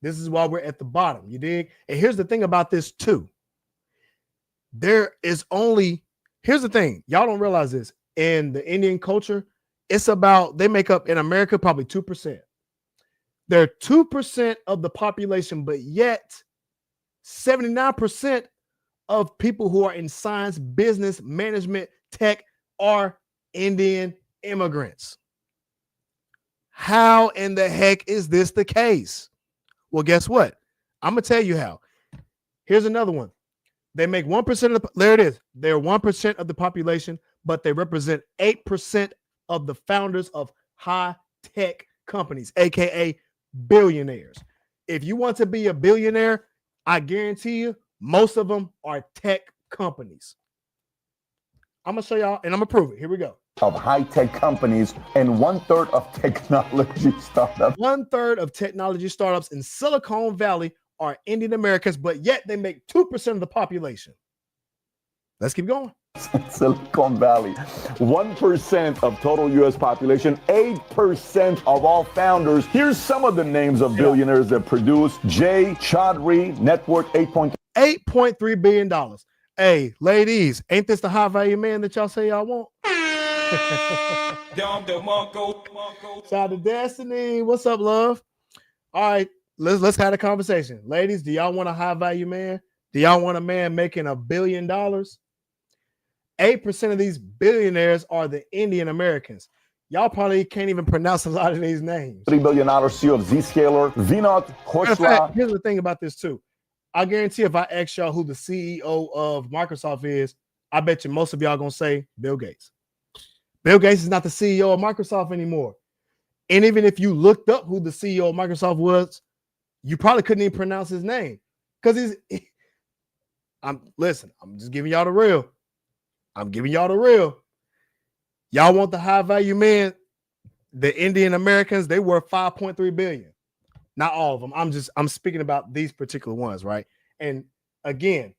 This is why we're at the bottom. You dig? And here's the thing about this too. Here's the thing. Y'all don't realize this. In the Indian culture, it's about, they make up in America probably 2%. They're 2% of the population, but yet 79% of people who are in science, business, management, tech are Indian immigrants. How in the heck is this the case? Well, guess what? I'm going to tell you how. Here's another one. They make 1% of there it is. They're 1% of the population, but they represent 8% of the founders of high tech companies, aka billionaires. If you want to be a billionaire, I guarantee you, most of them are tech companies. I'm going to show y'all and I'm going to prove it. Here we go. Of high-tech companies and 1/3 of technology startups. 1/3 of technology startups in Silicon Valley are Indian Americans, but yet they make 2% of the population. Let's keep going. Silicon Valley, 1% of total U.S. population, 8% of all founders. Here's some of the names of billionaires that produce. Jay Chaudhry, net worth $8.3 billion. Hey, ladies, ain't this the high value man that y'all say y'all want? Shout out to Destiny. What's up, love? All right, let's have a conversation. Ladies, do y'all want a high value man? Do y'all want a man making $1 billion? 8% of these billionaires are the Indian Americans. Y'all probably can't even pronounce a lot of these names. $3 billion CEO of Zscaler, Vinod Khosla. Here's the thing about this too. I guarantee if I ask y'all who the CEO of Microsoft is, I bet you most of y'all gonna say Bill Gates. Bill Gates is not the CEO of Microsoft anymore. And even if you looked up who the CEO of Microsoft was, you probably couldn't even pronounce his name because I'm just giving y'all the real. I'm giving y'all the real. Y'all want the high value men? The Indian Americans, they were 5.3 billion. Not all of them. I'm speaking about these particular ones, right? And again,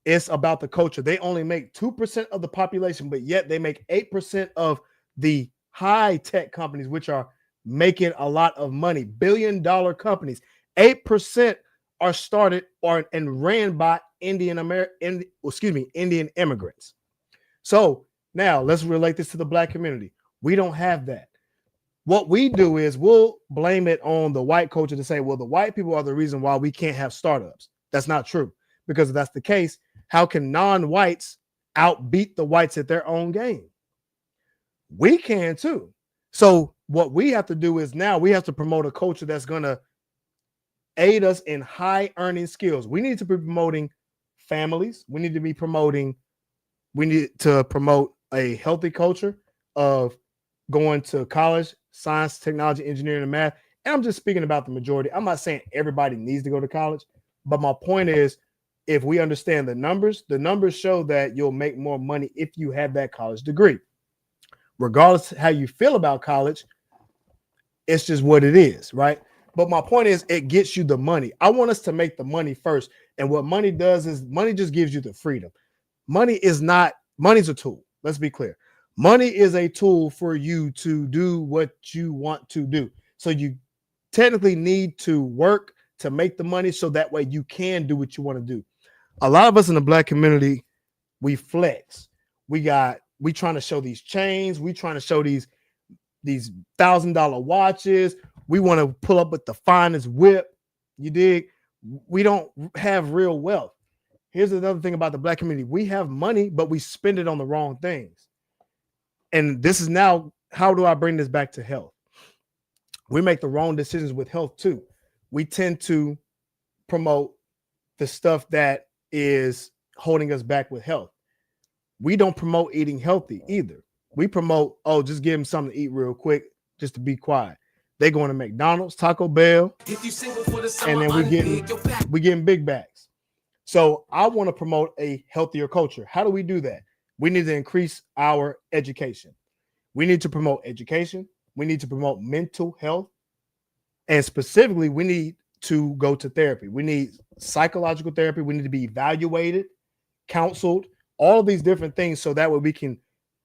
it's about the culture. They only make 2% of the population, but yet they make 8% of the high tech companies, which are making a lot of money, billion-dollar companies. 8% are started and ran by Indian immigrants. So now let's relate this to the Black community. We don't have that. What we do is we'll blame it on the white culture to say, well, the white people are the reason why we can't have startups. That's not true, because if that's the case, how can non-whites outbeat the whites at their own game? We can too. So what we have to do is now we have to promote a culture that's going to aid us in high earning skills. We need to be promoting families. We need to promote a healthy culture of going to college, science, technology, engineering, and math. And I'm just speaking about the majority. I'm not saying everybody needs to go to college, but my point is, if we understand the numbers show that you'll make more money if you have that college degree. Regardless of how you feel about college, it's just what it is, right? But my point is, it gets you the money. I want us to make the money first. And what money does is money just gives you the freedom. Money's a tool. Let's be clear. Money is a tool for you to do what you want to do. So you technically need to work to make the money so that way you can do what you want to do. A lot of us in the Black community, we flex. We trying to show these chains. We trying to show these $1,000 watches. We want to pull up with the finest whip. You dig? We don't have real wealth. Here's another thing about the Black community. We have money, but we spend it on the wrong things. And this is now, how do I bring this back to health? We make the wrong decisions with health too. We tend to promote the stuff that is holding us back with health. We don't promote eating healthy either. We promote, just give them something to eat real quick, just to be quiet. They going to McDonald's, Taco Bell, and then we getting big bags. So I want to promote a healthier culture. How do we do that? We need to increase our education. We need to promote education. We need to promote mental health. And specifically, we need to go to therapy. We need psychological therapy. We need to be evaluated, counseled, all of these different things, so that way we can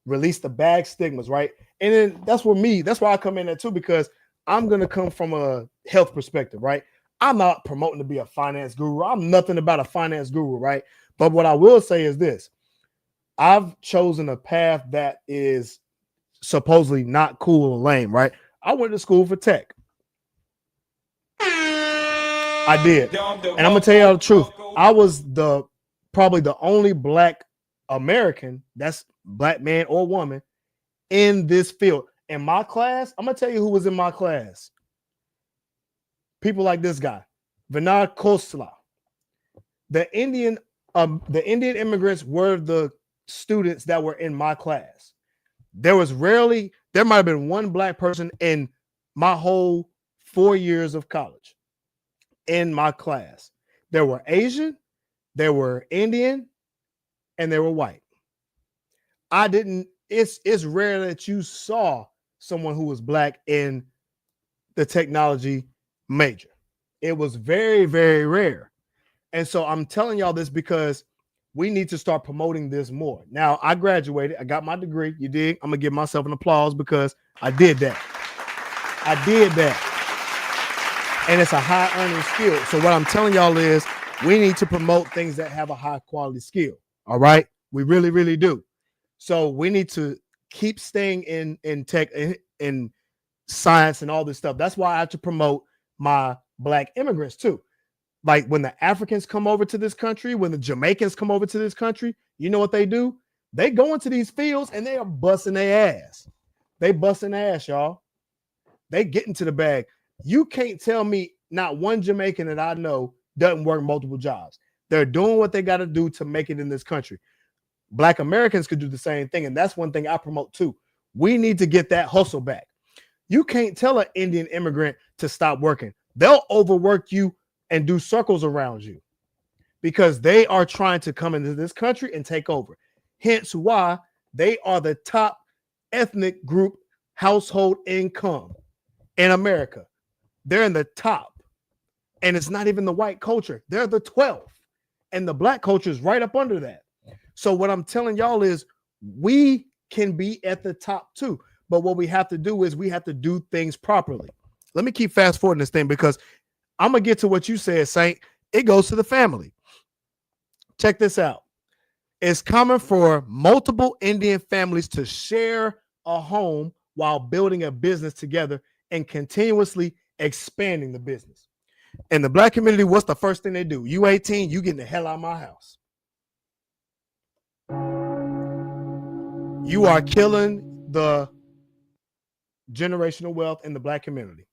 release the bad stigmas, right? And then that's why I come in there too, because I'm going to come from a health perspective, right? I'm not promoting to be a finance guru. I'm nothing about a finance guru, right? But what I will say is this. I've chosen a path that is supposedly not cool or lame, right? I went to school for tech. I did. And I'm going to tell you the truth. I was probably the only Black American, that's Black man or woman, in this field. In my class, I'm going to tell you who was in my class. People like this guy, Vinod Khosla. The Indian immigrants were the students that were in my class. There might have been one Black person in my whole 4 years of college in my class. There were Asian, there were Indian, and they were white. It's rare that you saw someone who was Black in the technology major. It was very, very rare. And so I'm telling y'all this because we need to start promoting this more. Now, I graduated. I got my degree. You dig? I'm going to give myself an applause because I did that. And it's a high earning skill. So what I'm telling y'all is we need to promote things that have a high quality skill. All right? We really, really do. So we need to keep staying in tech and science and all this stuff. That's why I have to promote my Black immigrants too. Like when the Africans come over to this country, when the Jamaicans come over to this country, you know what they do? They go into these fields and they are busting their ass. They busting their ass, y'all. They get into the bag. You can't tell me not one Jamaican that I know doesn't work multiple jobs. They're doing what they got to do to make it in this country. Black Americans could do the same thing. And that's one thing I promote too. We need to get that hustle back. You can't tell an Indian immigrant to stop working. They'll overwork you and do circles around you because they are trying to come into this country and take over. Hence why they are the top ethnic group household income in America. They're in the top. And it's not even the white culture. They're the 12th. And the black culture is right up under that. So what I'm telling y'all is we can be at the top too. But what we have to do is we have to do things properly. Let me keep fast forwarding this thing because I'm going to get to what you said, Saint. It goes to the family. Check this out. It's common for multiple Indian families to share a home while building a business together and continuously expanding the business. In the black community, what's the first thing they do? You 18, you getting the hell out of my house. You are killing the generational wealth in the black community.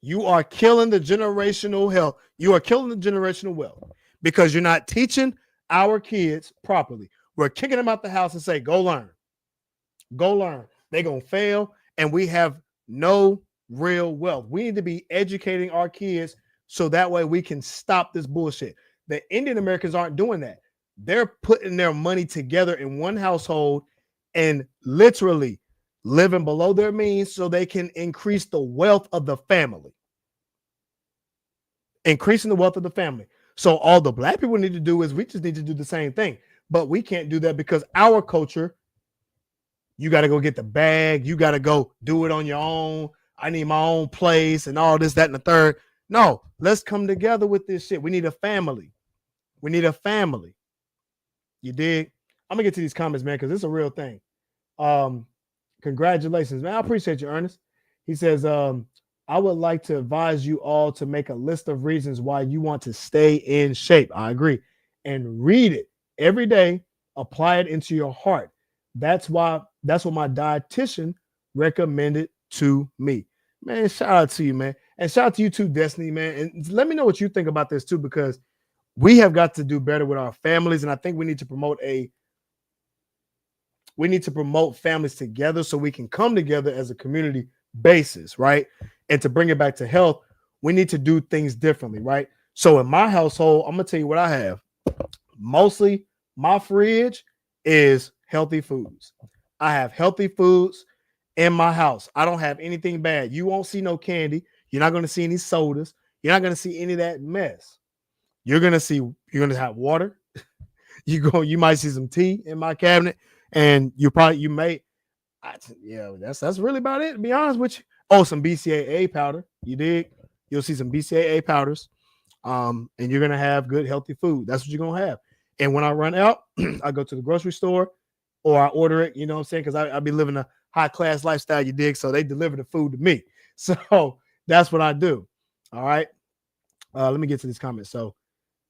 You are killing the generational health. You are killing the generational wealth because you're not teaching our kids properly. We're kicking them out the house and say, go learn. Go learn. They're going to fail, and we have no real wealth. We need to be educating our kids so that way we can stop this bullshit. The Indian Americans aren't doing that. They're putting their money together in one household and literally living below their means so they can increase the wealth of the family. Increasing the wealth of the family. So all the black people need to do is we just need to do the same thing. But we can't do that because our culture, you got to go get the bag. You got to go do it on your own. I need my own place and all this, that, and the third. No, let's come together with this shit. We need a family. We need a family. You dig? I'm going to get to these comments, man, because it's a real thing. Congratulations, man. I appreciate you, Ernest. He says, I would like to advise you all to make a list of reasons why you want to stay in shape. I agree. And read it every day. Apply it into your heart. That's what my dietitian recommended to me. Man, shout out to you, man. And shout out to you too, Destiny, man. And let me know what you think about this too, because we have got to do better with our families. And I think we need to promote families together so we can come together as a community basis, right? And to bring it back to health, we need to do things differently, right? So in my household, I'm going to tell you what I have. Mostly my fridge is healthy foods. I have healthy foods in my house. I don't have anything bad. You won't see no candy. You're not going to see any sodas. You're not going to see any of that mess. You're going to have water. You might see some tea in my cabinet, and that's really about it, to be honest with you. Oh, some BCAA powder. You dig? You'll see some BCAA powders. And you're going to have good, healthy food. That's what you're going to have. And when I run out, I go to the grocery store or I order it, you know what I'm saying? Because I be living a high class lifestyle, you dig? So they deliver the food to me. So that's what I do. All right. Let me get to these comments. So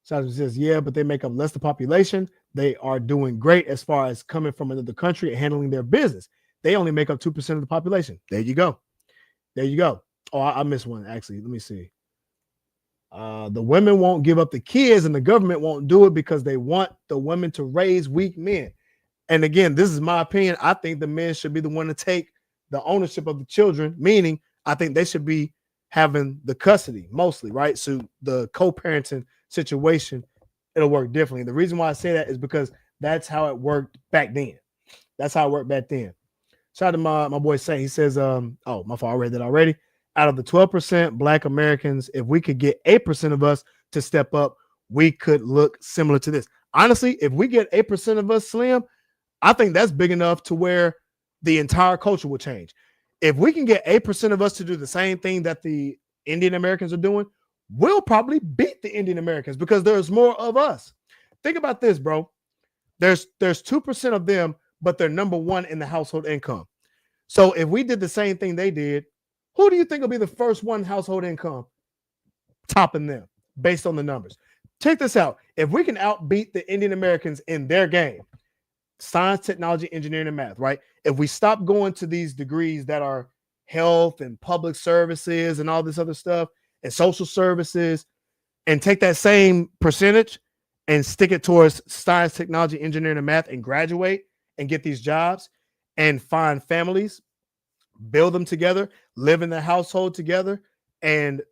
Sasha says, yeah, but they make up less the population. They are doing great as far as coming from another country and handling their business. They only make up 2% of the population. There you go. There you go. Oh, I missed one, actually. Let me see. The women won't give up the kids and the government won't do it because they want the women to raise weak men. And again, this is my opinion. I think the men should be the one to take the ownership of the children, meaning I think they should be having the custody mostly, right? So the co-parenting situation, it'll work differently. The reason why I say that is because that's how it worked back then. That's how it worked back then. Shout out to my boy Saint. He says, oh, my fault, I read that already. Out of the 12% Black Americans, if we could get 8% of us to step up, we could look similar to this. Honestly, if we get 8% of us, Slim, I think that's big enough to where the entire culture will change. If we can get 8% of us to do the same thing that the Indian Americans are doing, we'll probably beat the Indian Americans because there's more of us. Think about this, bro. There's 2% of them, but they're number one in the household income. So if we did the same thing they did, who do you think will be the first one household income topping them based on the numbers? Check this out. If we can outbeat the Indian Americans in their game, science, technology, engineering, and math, right? If we stop going to these degrees that are health and public services and all this other stuff and social services and take that same percentage and stick it towards science, technology, engineering, and math and graduate and get these jobs and find families, build them together, live in the household together, and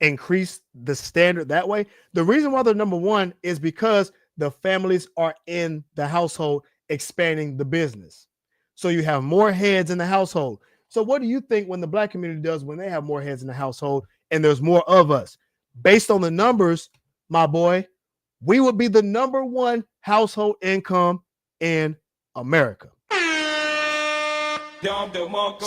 increase the standard that way. The reason why they're number one is because the families are in the household expanding the business. So you have more heads in the household. So what do you think when the Black community does when they have more heads in the household and there's more of us? Based on the numbers, my boy, we would be the number one household income in America. Shout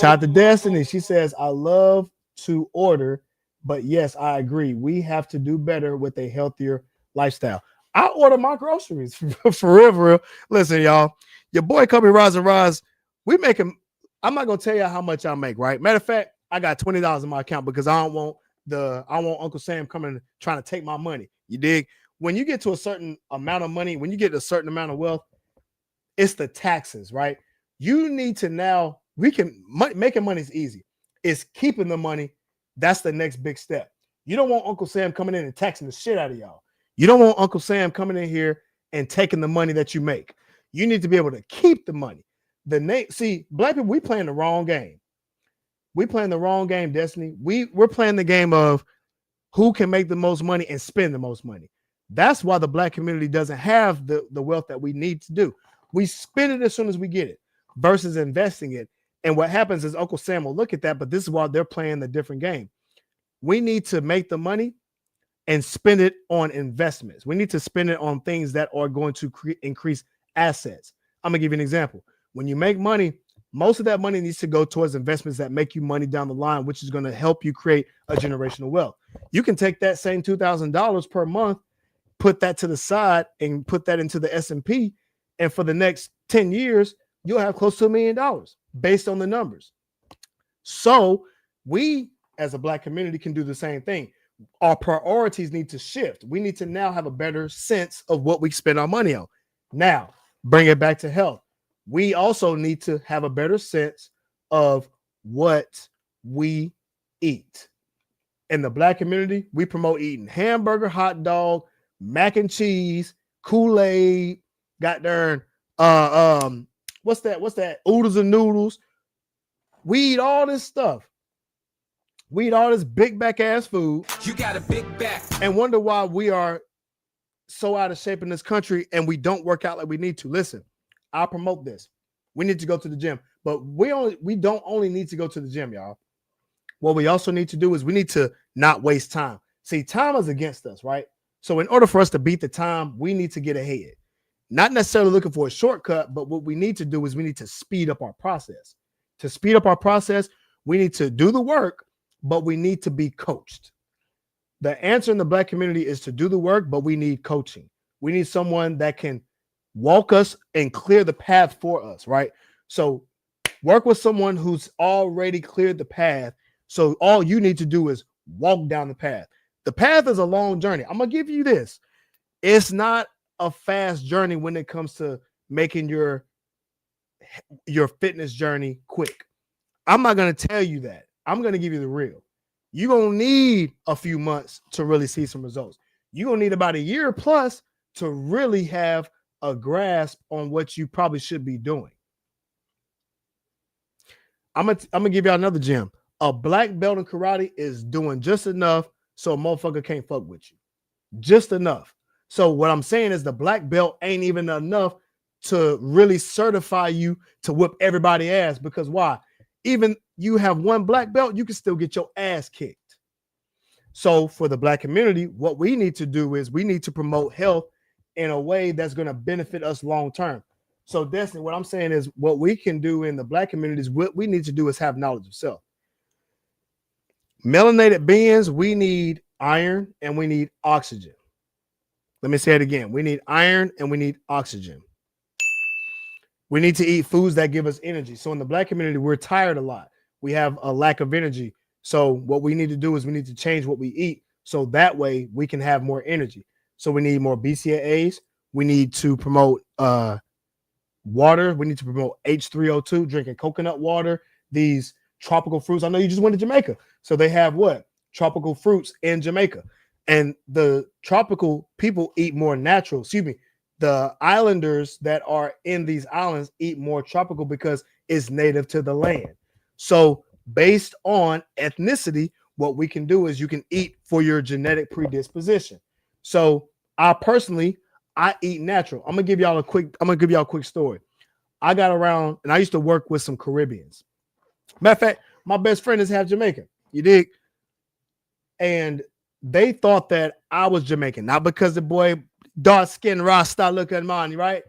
out to Destiny. She says, I love to order, but yes, I agree. We have to do better with a healthier lifestyle. I order my groceries for real. Listen, y'all, your boy Cobe Rise. We make him. I'm not gonna tell you how much I make, right? Matter of fact, I got $20 in my account because I want Uncle Sam coming trying to take my money. You dig? When you get to a certain amount of money, when you get a certain amount of wealth, it's the taxes, right? You need to now, making money is easy. It's keeping the money. That's the next big step. You don't want Uncle Sam coming in and taxing the shit out of y'all. You don't want Uncle Sam coming in here and taking the money that you make. You need to be able to keep the money. See, Black people, we playing the wrong game. We playing the wrong game, Destiny. We're playing the game of who can make the most money and spend the most money. That's why the Black community doesn't have the wealth that we need to do. We spend it as soon as we get it versus investing it. And what happens is Uncle Sam will look at that, but this is why they're playing the different game. We need to make the money and spend it on investments. We need to spend it on things that are going to increase assets. I'm going to give you an example. When you make money, most of that money needs to go towards investments that make you money down the line, which is going to help you create a generational wealth. You can take that same $2,000 per month, put that to the side and put that into the S&P. And for the next 10 years, you'll have close to $1 million based on the numbers. So we, as a Black community, can do the same thing. Our priorities need to shift. We need to now have a better sense of what we spend our money on. Now, bring it back to health. We also need to have a better sense of what we eat. In the Black community, we promote eating hamburger, hot dog, mac and cheese, Kool-Aid, got darn what's that? Oodles and noodles. We eat all this stuff. We eat all this big back ass food. You got a big back. And wonder why we are so out of shape in this country and we don't work out like we need to. Listen, I promote this. We need to go to the gym, but we don't only need to go to the gym, y'all. What we also need to do is we need to not waste time. See, time is against us, right? So in order for us to beat the time, we need to get ahead. Not necessarily looking for a shortcut, but what we need to do is we need to speed up our process. To speed up our process, we need to do the work, but we need to be coached. The answer in the Black community is to do the work, but we need coaching. We need someone that can walk us and clear the path for us, right? So work with someone who's already cleared the path. So all you need to do is walk down the path. The path is a long journey. I'm going to give you this. It's not a fast journey when it comes to making your fitness journey quick. I'm not going to tell you that. I'm going to give you the real. You're going to need a few months to really see some results. You're going to need about a year plus to really have a grasp on what you probably should be doing. I'm gonna give y'all another gem. A black belt in karate is doing just enough so a motherfucker can't fuck with you. Just enough. So what I'm saying is the black belt ain't even enough to really certify you to whip everybody's ass, because why? Even you have one black belt, you can still get your ass kicked. So for the Black community, what we need to do is we need to promote health in a way that's going to benefit us long term. So Destiny, what I'm saying is what we can do in the Black communities, what we need to do is have knowledge of self. Melanated beings, we need iron and we need oxygen. Let me say it again. We need iron and we need oxygen. We need to eat foods that give us energy. So in the Black community, we're tired a lot. We have a lack of energy. So what we need to do is we need to change what we eat so that way we can have more energy. So we need more BCAAs. We need to promote water. We need to promote H3O2, drinking coconut water, these tropical fruits. I know you just went to Jamaica. So they have what? Tropical fruits in Jamaica. And the tropical people eat more natural. the islanders that are in these islands eat more tropical because it's native to the land. So based on ethnicity, what we can do is you can eat for your genetic predisposition. So I eat natural. I'm gonna give y'all a quick story. I got around and I used to work with some Caribbeans. Matter of fact, my best friend is half Jamaican. You dig? And they thought that I was Jamaican, not because the boy dark skin Rasta look at mine, right?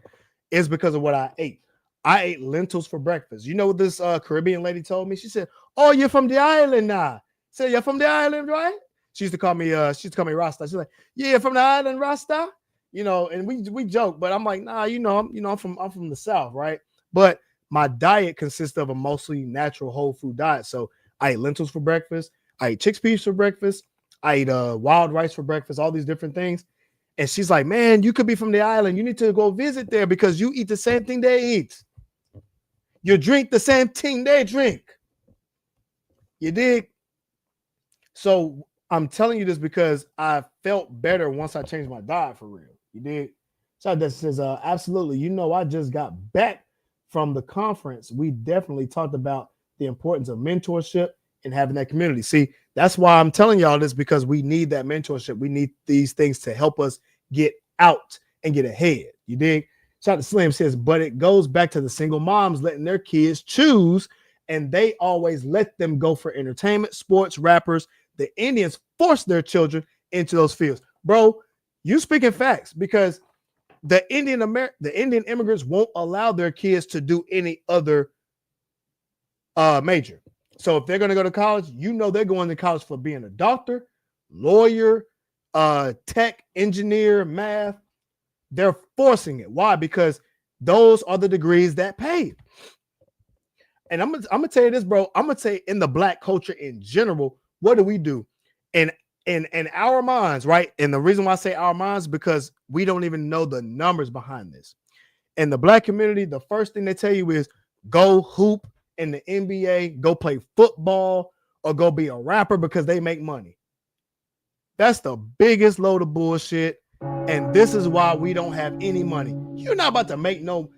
It's because of what I ate. I ate lentils for breakfast. You know what this Caribbean lady told me? She said, "Oh, you're from the island now." I said, "You're from the island, right?" She used to call me Rasta. She's like, "Yeah, from the island, Rasta." You know, and we joke, but I'm like, "Nah, I'm from the South, right?" But my diet consists of a mostly natural whole food diet. So I ate lentils for breakfast. I ate chickpeas for breakfast. I ate wild rice for breakfast, all these different things. And she's like, "Man, you could be from the island. You need to go visit there because you eat the same thing they eat. You drink the same thing they drink." You dig? So I'm telling you this because I felt better once I changed my diet for real. You dig? So that says, absolutely. You know, I just got back from the conference. We definitely talked about the importance of mentorship and having that community. See, that's why I'm telling y'all this, because we need that mentorship. We need these things to help us get out and get ahead. You dig? Shout out to Slim says, but it goes back to the single moms letting their kids choose, and they always let them go for entertainment, sports, rappers. The Indians force their children into those fields. Bro, you speaking facts, because the Indian immigrants won't allow their kids to do any other major. So if they're going to go to college, you know they're going to college for being a doctor, lawyer, tech, engineer, math. They're forcing it. Why? Because those are the degrees that pay. And I'm gonna tell you this, bro. I'm gonna say in the black culture in general, what do we do? And in our minds, right? And the reason why I say our minds, because we don't even know the numbers behind this. In the black community, the first thing they tell you is go hoop in the NBA, go play football, or go be a rapper because they make money. That's the biggest load of bullshit. And this is why we don't have any money. You're not about to make no.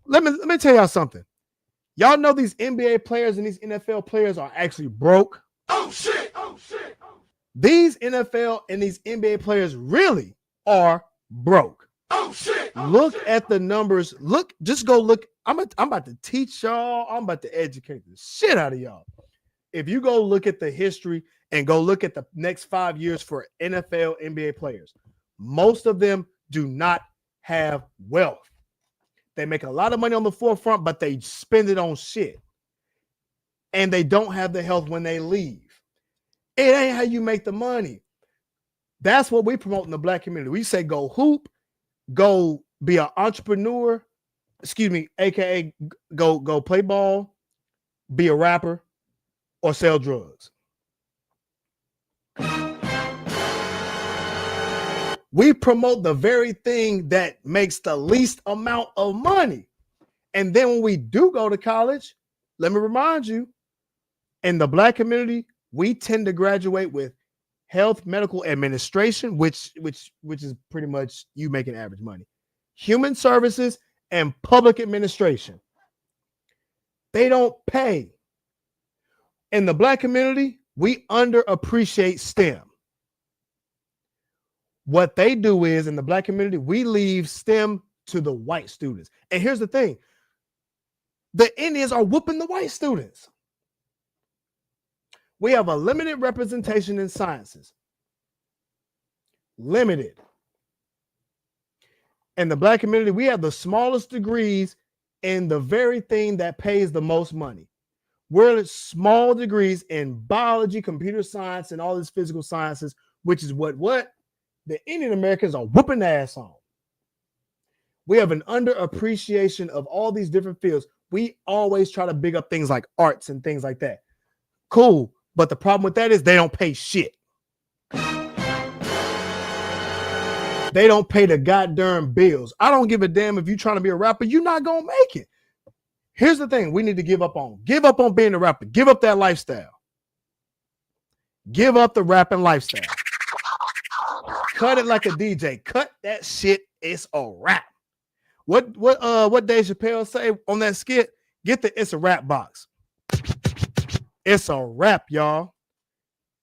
Let me tell y'all something. Y'all know these NBA players and these NFL players are actually broke. Oh shit! Oh shit! These NFL and these NBA players really are broke. Oh shit! Look at the numbers. Just go look. I'm about to teach y'all. I'm about to educate the shit out of y'all. If you go look at the history and go look at the next 5 years for NFL, NBA players, most of them do not have wealth. They make a lot of money on the forefront, but they spend it on shit. And they don't have the health when they leave. It ain't how you make the money. That's what we promote in the black community. We say go hoop, go be an entrepreneur, aka go play ball, be a rapper, or sell drugs. We promote the very thing that makes the least amount of money. And then when we do go to college, let me remind you, in the black community, we tend to graduate with health, medical administration, which is pretty much you making average money, human services, and public administration. They don't pay. In the black community, we underappreciate STEM. What they do is, in the black community, we leave STEM to the white students. And here's the thing. The Indians are whooping the white students. We have a limited representation in sciences. Limited. In the black community, we have the smallest degrees in the very thing that pays the most money. We're at small degrees in biology, computer science, and all these physical sciences, which is what the Indian Americans are whooping ass on. We have an underappreciation of all these different fields. We always try to big up things like arts and things like that. Cool. But the problem with that is they don't pay shit. They don't pay the goddamn bills. I don't give a damn if you're trying to be a rapper. You're not going to make it. Here's the thing we need to give up on. Give up on being a rapper. Give up that lifestyle. Give up the rapping lifestyle. Cut it like a DJ. Cut that shit, it's a wrap. What Dave Chappelle say on that skit? Get the it's a wrap box. It's a wrap, y'all.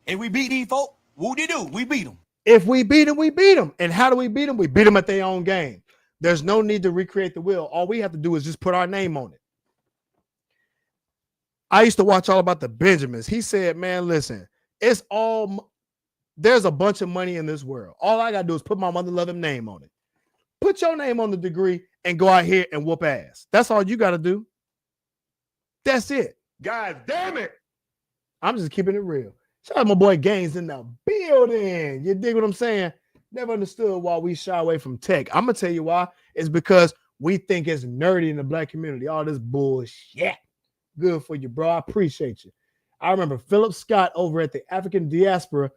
And we beat these folk. Whoop-de-doo. We beat them. If we beat them, we beat them. And how do we beat them? We beat them at their own game. There's no need to recreate the wheel. All we have to do is just put our name on it. I used to watch All About the Benjamins. He said, man, listen, there's a bunch of money in this world. All I got to do is put my mother loving name on it. Put your name on the degree and go out here and whoop ass. That's all you got to do. That's it. God damn it. I'm just keeping it real. Shout out my boy Gaines in the building. You dig what I'm saying? Never understood why we shy away from tech. I'm going to tell you why. It's because we think it's nerdy in the black community. All this bullshit. Good for you, bro. I appreciate you. I remember Philip Scott over at the African Diaspora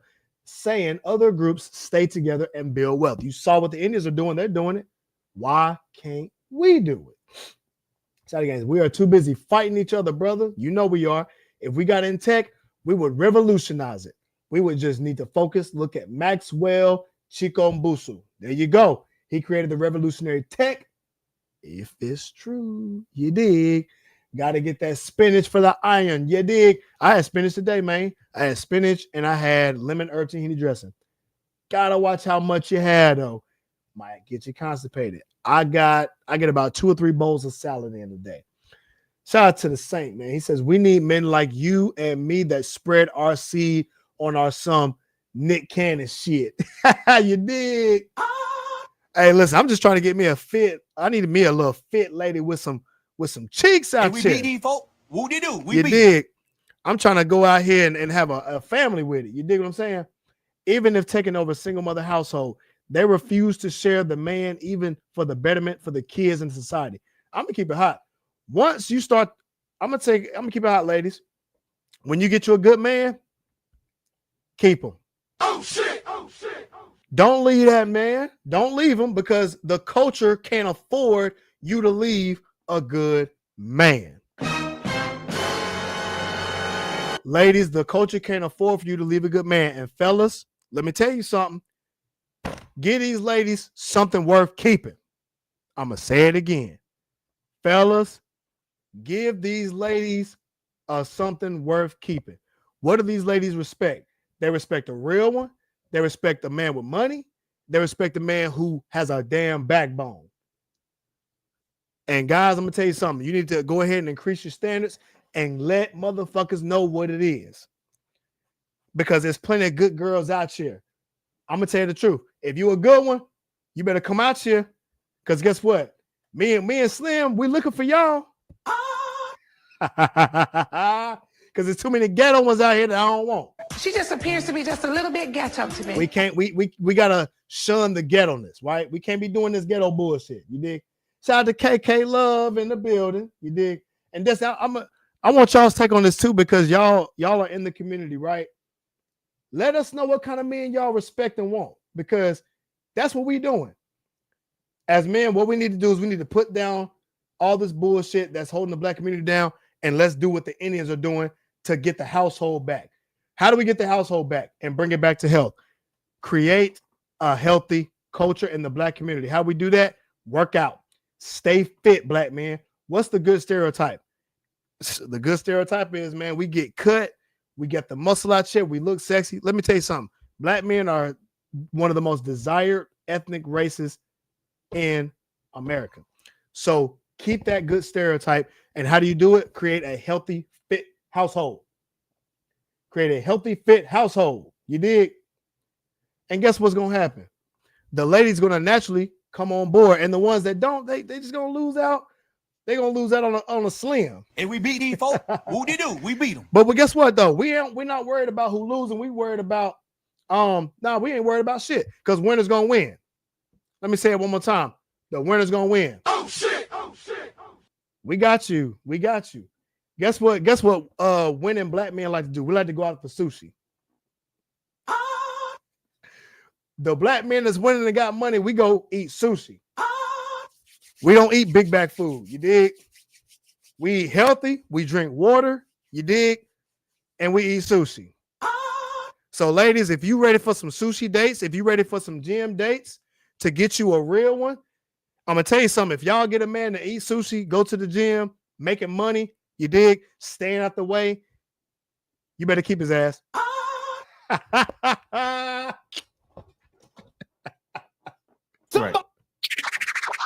saying other groups stay together and build wealth. You saw what the Indians are doing. They're doing it. Why can't we do it? Shout out, we are too busy fighting each other, brother. You know we are. If we got in tech, we would revolutionize it. We would just need to focus. Look at Maxwell Chico Mbusu. There you go. He created the revolutionary tech. If it's true, you dig. Got to get that spinach for the iron. You dig? I had spinach today, man. I had spinach and I had lemon herb tahini dressing. Gotta watch how much you had, though. Might get you constipated. I get about 2 or 3 bowls of salad in a day. Shout out to the Saint, man. He says, we need men like you and me that spread our seed on our some Nick Cannon shit. You dig? Hey, listen, I'm just trying to get me a fit. I need me a little fit lady with some cheeks out we here. beat these folk. Whoop-de-doo. We You beat dig? I'm trying to go out here and have a family with it. You dig what I'm saying? Even if taking over a single mother household, they refuse to share the man, even for the betterment for the kids and society. I'm gonna keep it hot. Once you start, I'm gonna keep it hot, ladies. When you get you a good man, keep him. Oh shit! Oh shit! Don't leave that man. Don't leave him because the culture can't afford you to leave a good man. Ladies, the culture can't afford for you to leave a good man. And fellas, let me tell you something. Give these ladies something worth keeping. I'm going to say it again. Fellas, give these ladies something worth keeping. What do these ladies respect? They respect a real one. They respect a man with money. They respect a man who has a damn backbone. And guys, I'm going to tell you something. You need to go ahead and increase your standards and let motherfuckers know what it is. Because there's plenty of good girls out here. I'm going to tell you the truth. If you a good one, you better come out here. Because guess what? Me and Slim, we looking for y'all. Because there's too many ghetto ones out here that I don't want. She just appears to be just a little bit ghetto to me. We can't, we gotta shun the ghetto-ness, right? We can't be doing this ghetto bullshit. You dig? Shout out to KK Love in the building. You dig? And that's I want y'all's take on this too, because y'all are in the community, right? Let us know what kind of men y'all respect and want, because that's what we doing. As men, what we need to do is we need to put down all this bullshit that's holding the black community down, and let's do what the Indians are doing to get the household back. How do we get the household back and bring it back to health? Create a healthy culture in the black community. How we do that? Work out. Stay fit, black man. What's the good stereotype? The good stereotype is, man, we get cut. We get the muscle out shit. We look sexy. Let me tell you something. Black men are one of the most desired ethnic races in America. So keep that good stereotype. And how do you do it? Create a healthy, fit household. Create a healthy, fit household. You dig? And guess what's going to happen? The ladies going to naturally come on board. And the ones that don't, they just going to lose out. They're going to lose out on a slim. And we beat these folk. Whoop-de-doo. We beat them. But guess what, though? We're not worried about who losing. We worried about, we ain't worried about shit, because winner's going to win. Let me say it one more time. The winner's going to win. Oh, shit. Oh, shit. Oh. We got you. We got you. Guess what winning black men like to do? We like to go out for sushi. The black men that's winning and got money, we go eat sushi. We don't eat big bag food. You dig? We eat healthy. We drink water. You dig? And we eat sushi. So ladies, if you ready for some sushi dates, if you ready for some gym dates, to get you a real one, I'm gonna tell you something. If y'all get a man to eat sushi, go to the gym, making money, you dig, staying out the way, you better keep his ass. Right.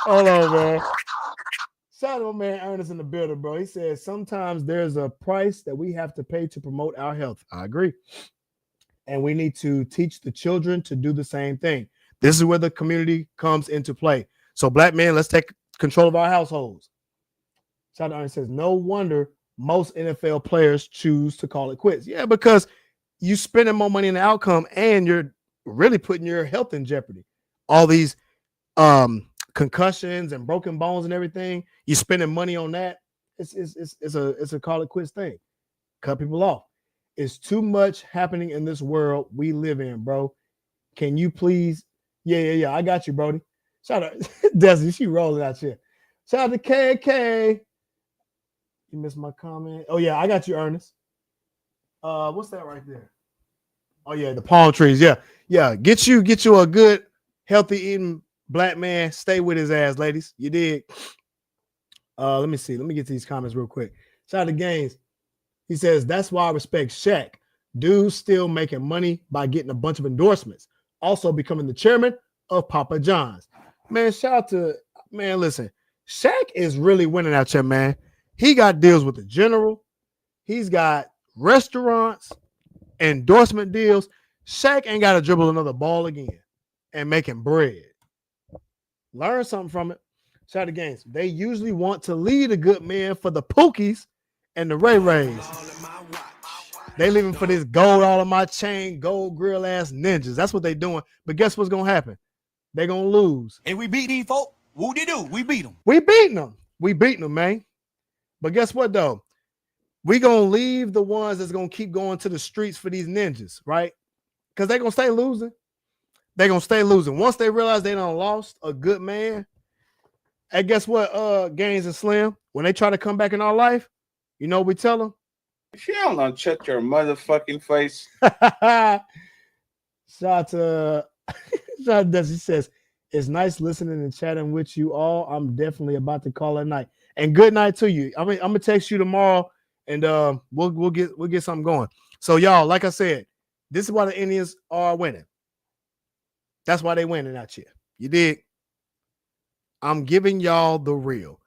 Hold on, man. Shout out to my man Ernest in the building, bro. He says sometimes there's a price that we have to pay to promote our health. I agree. And we need to teach the children to do the same thing. This is where the community comes into play. So, black men, let's take control of our households. Shout out to Ernest says, no wonder most NFL players choose to call it quits. Yeah, because you spending more money in the outcome and you're really putting your health in jeopardy. All these concussions and broken bones and everything, you spending money on that. It's a call it quits thing. Cut people off. It's too much happening in this world we live in, bro. Can you please? Yeah. I got you, Brody. Shout out Desi, she rolling out here. Shout out to KK. You missed my comment. Oh yeah, I got you, Ernest. What's that right there? Oh yeah, the palm trees. Yeah. Get you a good, healthy eating black man. Stay with his ass, ladies. You did. Let me see. Let me get to these comments real quick. Shout out to Gaines. He says that's why I respect Shaq. Dude's still making money by getting a bunch of endorsements. Also becoming the chairman of Papa John's. Man, shout out to listen. Shaq is really winning out here, man. He got deals with the General. He's got restaurants, endorsement deals. Shaq ain't got to dribble another ball again and making bread. Learn something from it. Shout out to Gaines. They usually want to lead a good man for the Pookies and the Ray Rays. They leaving for this gold all on my chain, gold grill ass ninjas. That's what they doing. But guess what's gonna happen? They gonna lose. And we beat these folk. What they do? We beat them. We beating them, man. But guess what though? We gonna leave the ones that's gonna keep going to the streets for these ninjas, right? Because they gonna stay losing. They gonna stay losing. Once they realize they done lost a good man. And guess what? Gaines and Slim, when they try to come back in our life, you know what we tell them? If you don't know, shut your motherfucking face. Shout out to he says, it's nice listening and chatting with you all. I'm definitely about to call at night. And good night to you. I'm gonna text you tomorrow and we'll get something going. So y'all, like I said, this is why the Indians are winning. That's why they winning out here. You dig? I'm giving y'all the real.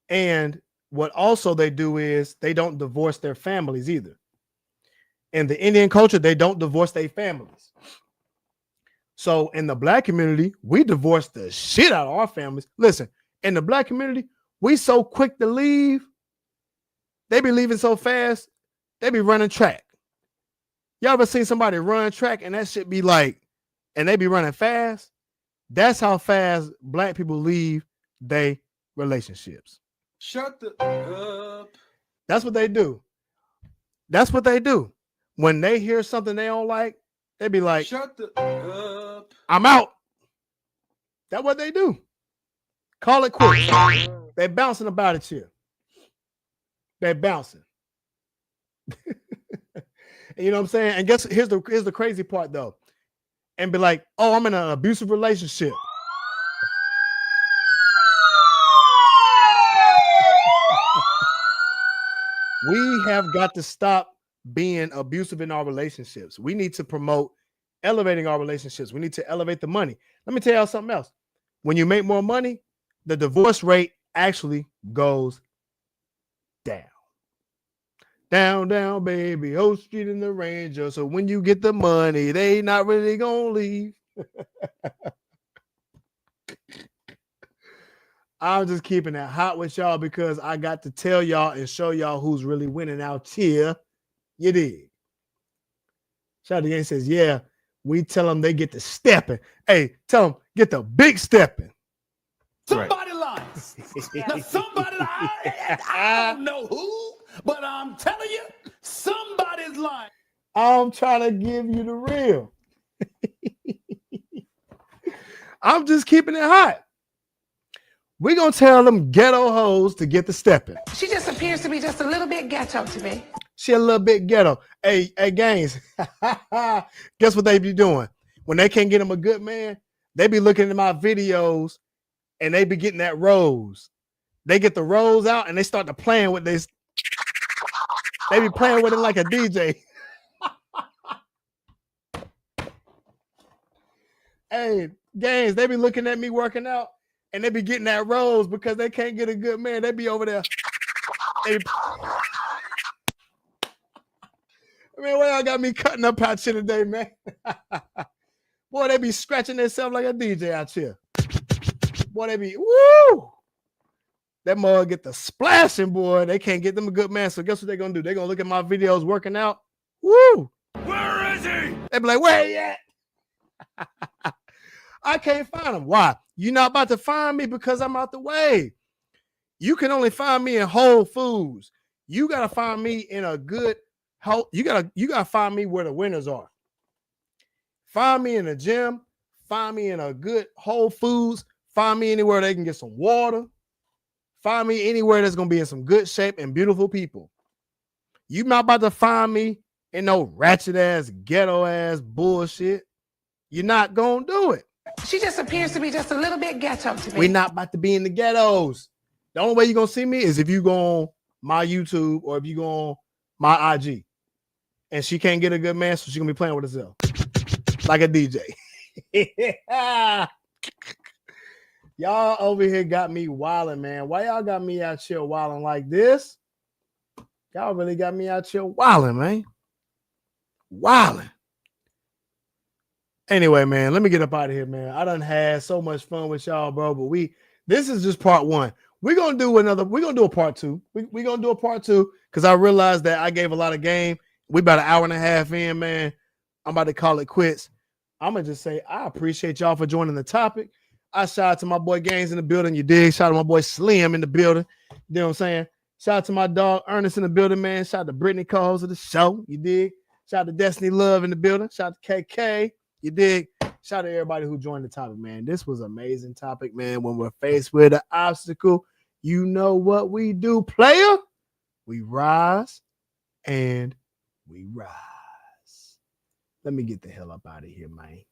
And what also they do is they don't divorce their families either. In the Indian culture, they don't divorce their families. So in the black community, we divorce the shit out of our families. Listen, in the black community, we so quick to leave. They be leaving so fast, they be running track. Y'all ever seen somebody run track and that shit be like, and they be running fast? That's how fast black people leave their relationships. Shut the up. That's what they do. That's what they do. When they hear something they don't like, they be like, shut the up. I'm out. That's what they do. Call it quits. They bouncing about it here. They bouncing. You know what I'm saying? And guess here's the crazy part though. And be like, oh, I'm in an abusive relationship. We have got to stop being abusive in our relationships. We need to promote elevating our relationships. We need to elevate the money. Let me tell y'all something else. When you make more money, the divorce rate actually goes down. Down, down, baby. Old Street and the Ranger. So when you get the money, they not really gonna leave. I'm just keeping it hot with y'all because I got to tell y'all and show y'all who's really winning out here. You dig? Shout out to Game says, yeah, we tell them they get the stepping. Hey, tell them get the big stepping. Somebody lies. Now somebody lies. I don't know who, but I'm telling you, somebody's lying. I'm trying to give you the real. I'm just keeping it hot. We're going to tell them ghetto hoes to get the stepping. She just appears to be just a little bit ghetto to me. She a little bit ghetto. Hey, Gaines, guess what they be doing? When they can't get them a good man, They be looking at my videos and they be getting that rose. They get the rose out and they start to playing with this. They be playing with it like a DJ. Hey, games, they be looking at me working out and they be getting that rose because they can't get a good man. They be over there. Man, why y'all got me cutting up out here today, man? Boy, they be scratching themselves like a DJ out here. Boy, they be, woo! That mug get the splashing, boy. They can't get them a good man. So guess what they're going to do? They're going to look at my videos working out. Woo! Where is he? They be like, where he at? I can't find him. Why? You're not about to find me because I'm out the way. You can only find me in Whole Foods. You got to find me in a good you gotta find me where the winners are. Find me in the gym. Find me in a good Whole Foods. Find me anywhere they can get some water. Find me anywhere that's gonna be in some good shape and beautiful people. You not about to find me in no ratchet ass, ghetto ass bullshit. You're not gonna do it. She just appears to be just a little bit ghetto to me. We're not about to be in the ghettos. The only way you're gonna see me is if you go on my YouTube or if you go on my IG. And she can't get a good man, so she's gonna be playing with herself like a DJ. Y'all over here got me wilding, man. Why y'all got me out here wilding like this? Y'all really got me out here wilding, man. Wilding. Anyway, man, let me get up out of here, man. I done had so much fun with y'all, bro. But this is just part one. We're gonna do a part two. We're gonna do a part two because I realized that I gave a lot of game. We about an hour and a half in, man. I'm about to call it quits. I'm gonna just say I appreciate y'all for joining the topic. I shout out to my boy Gaines in the building. You dig? Shout out to my boy Slim in the building. You know what I'm saying? Shout out to my dog Ernest in the building, man. Shout out to Brittany co-host of the show. You dig? Shout out to Destiny Love in the building. Shout out to KK. You dig? Shout out to everybody who joined the topic, man. This was an amazing topic, man. When we're faced with an obstacle, you know what we do, player? We rise and we rise. Let me get the hell up out of here, man.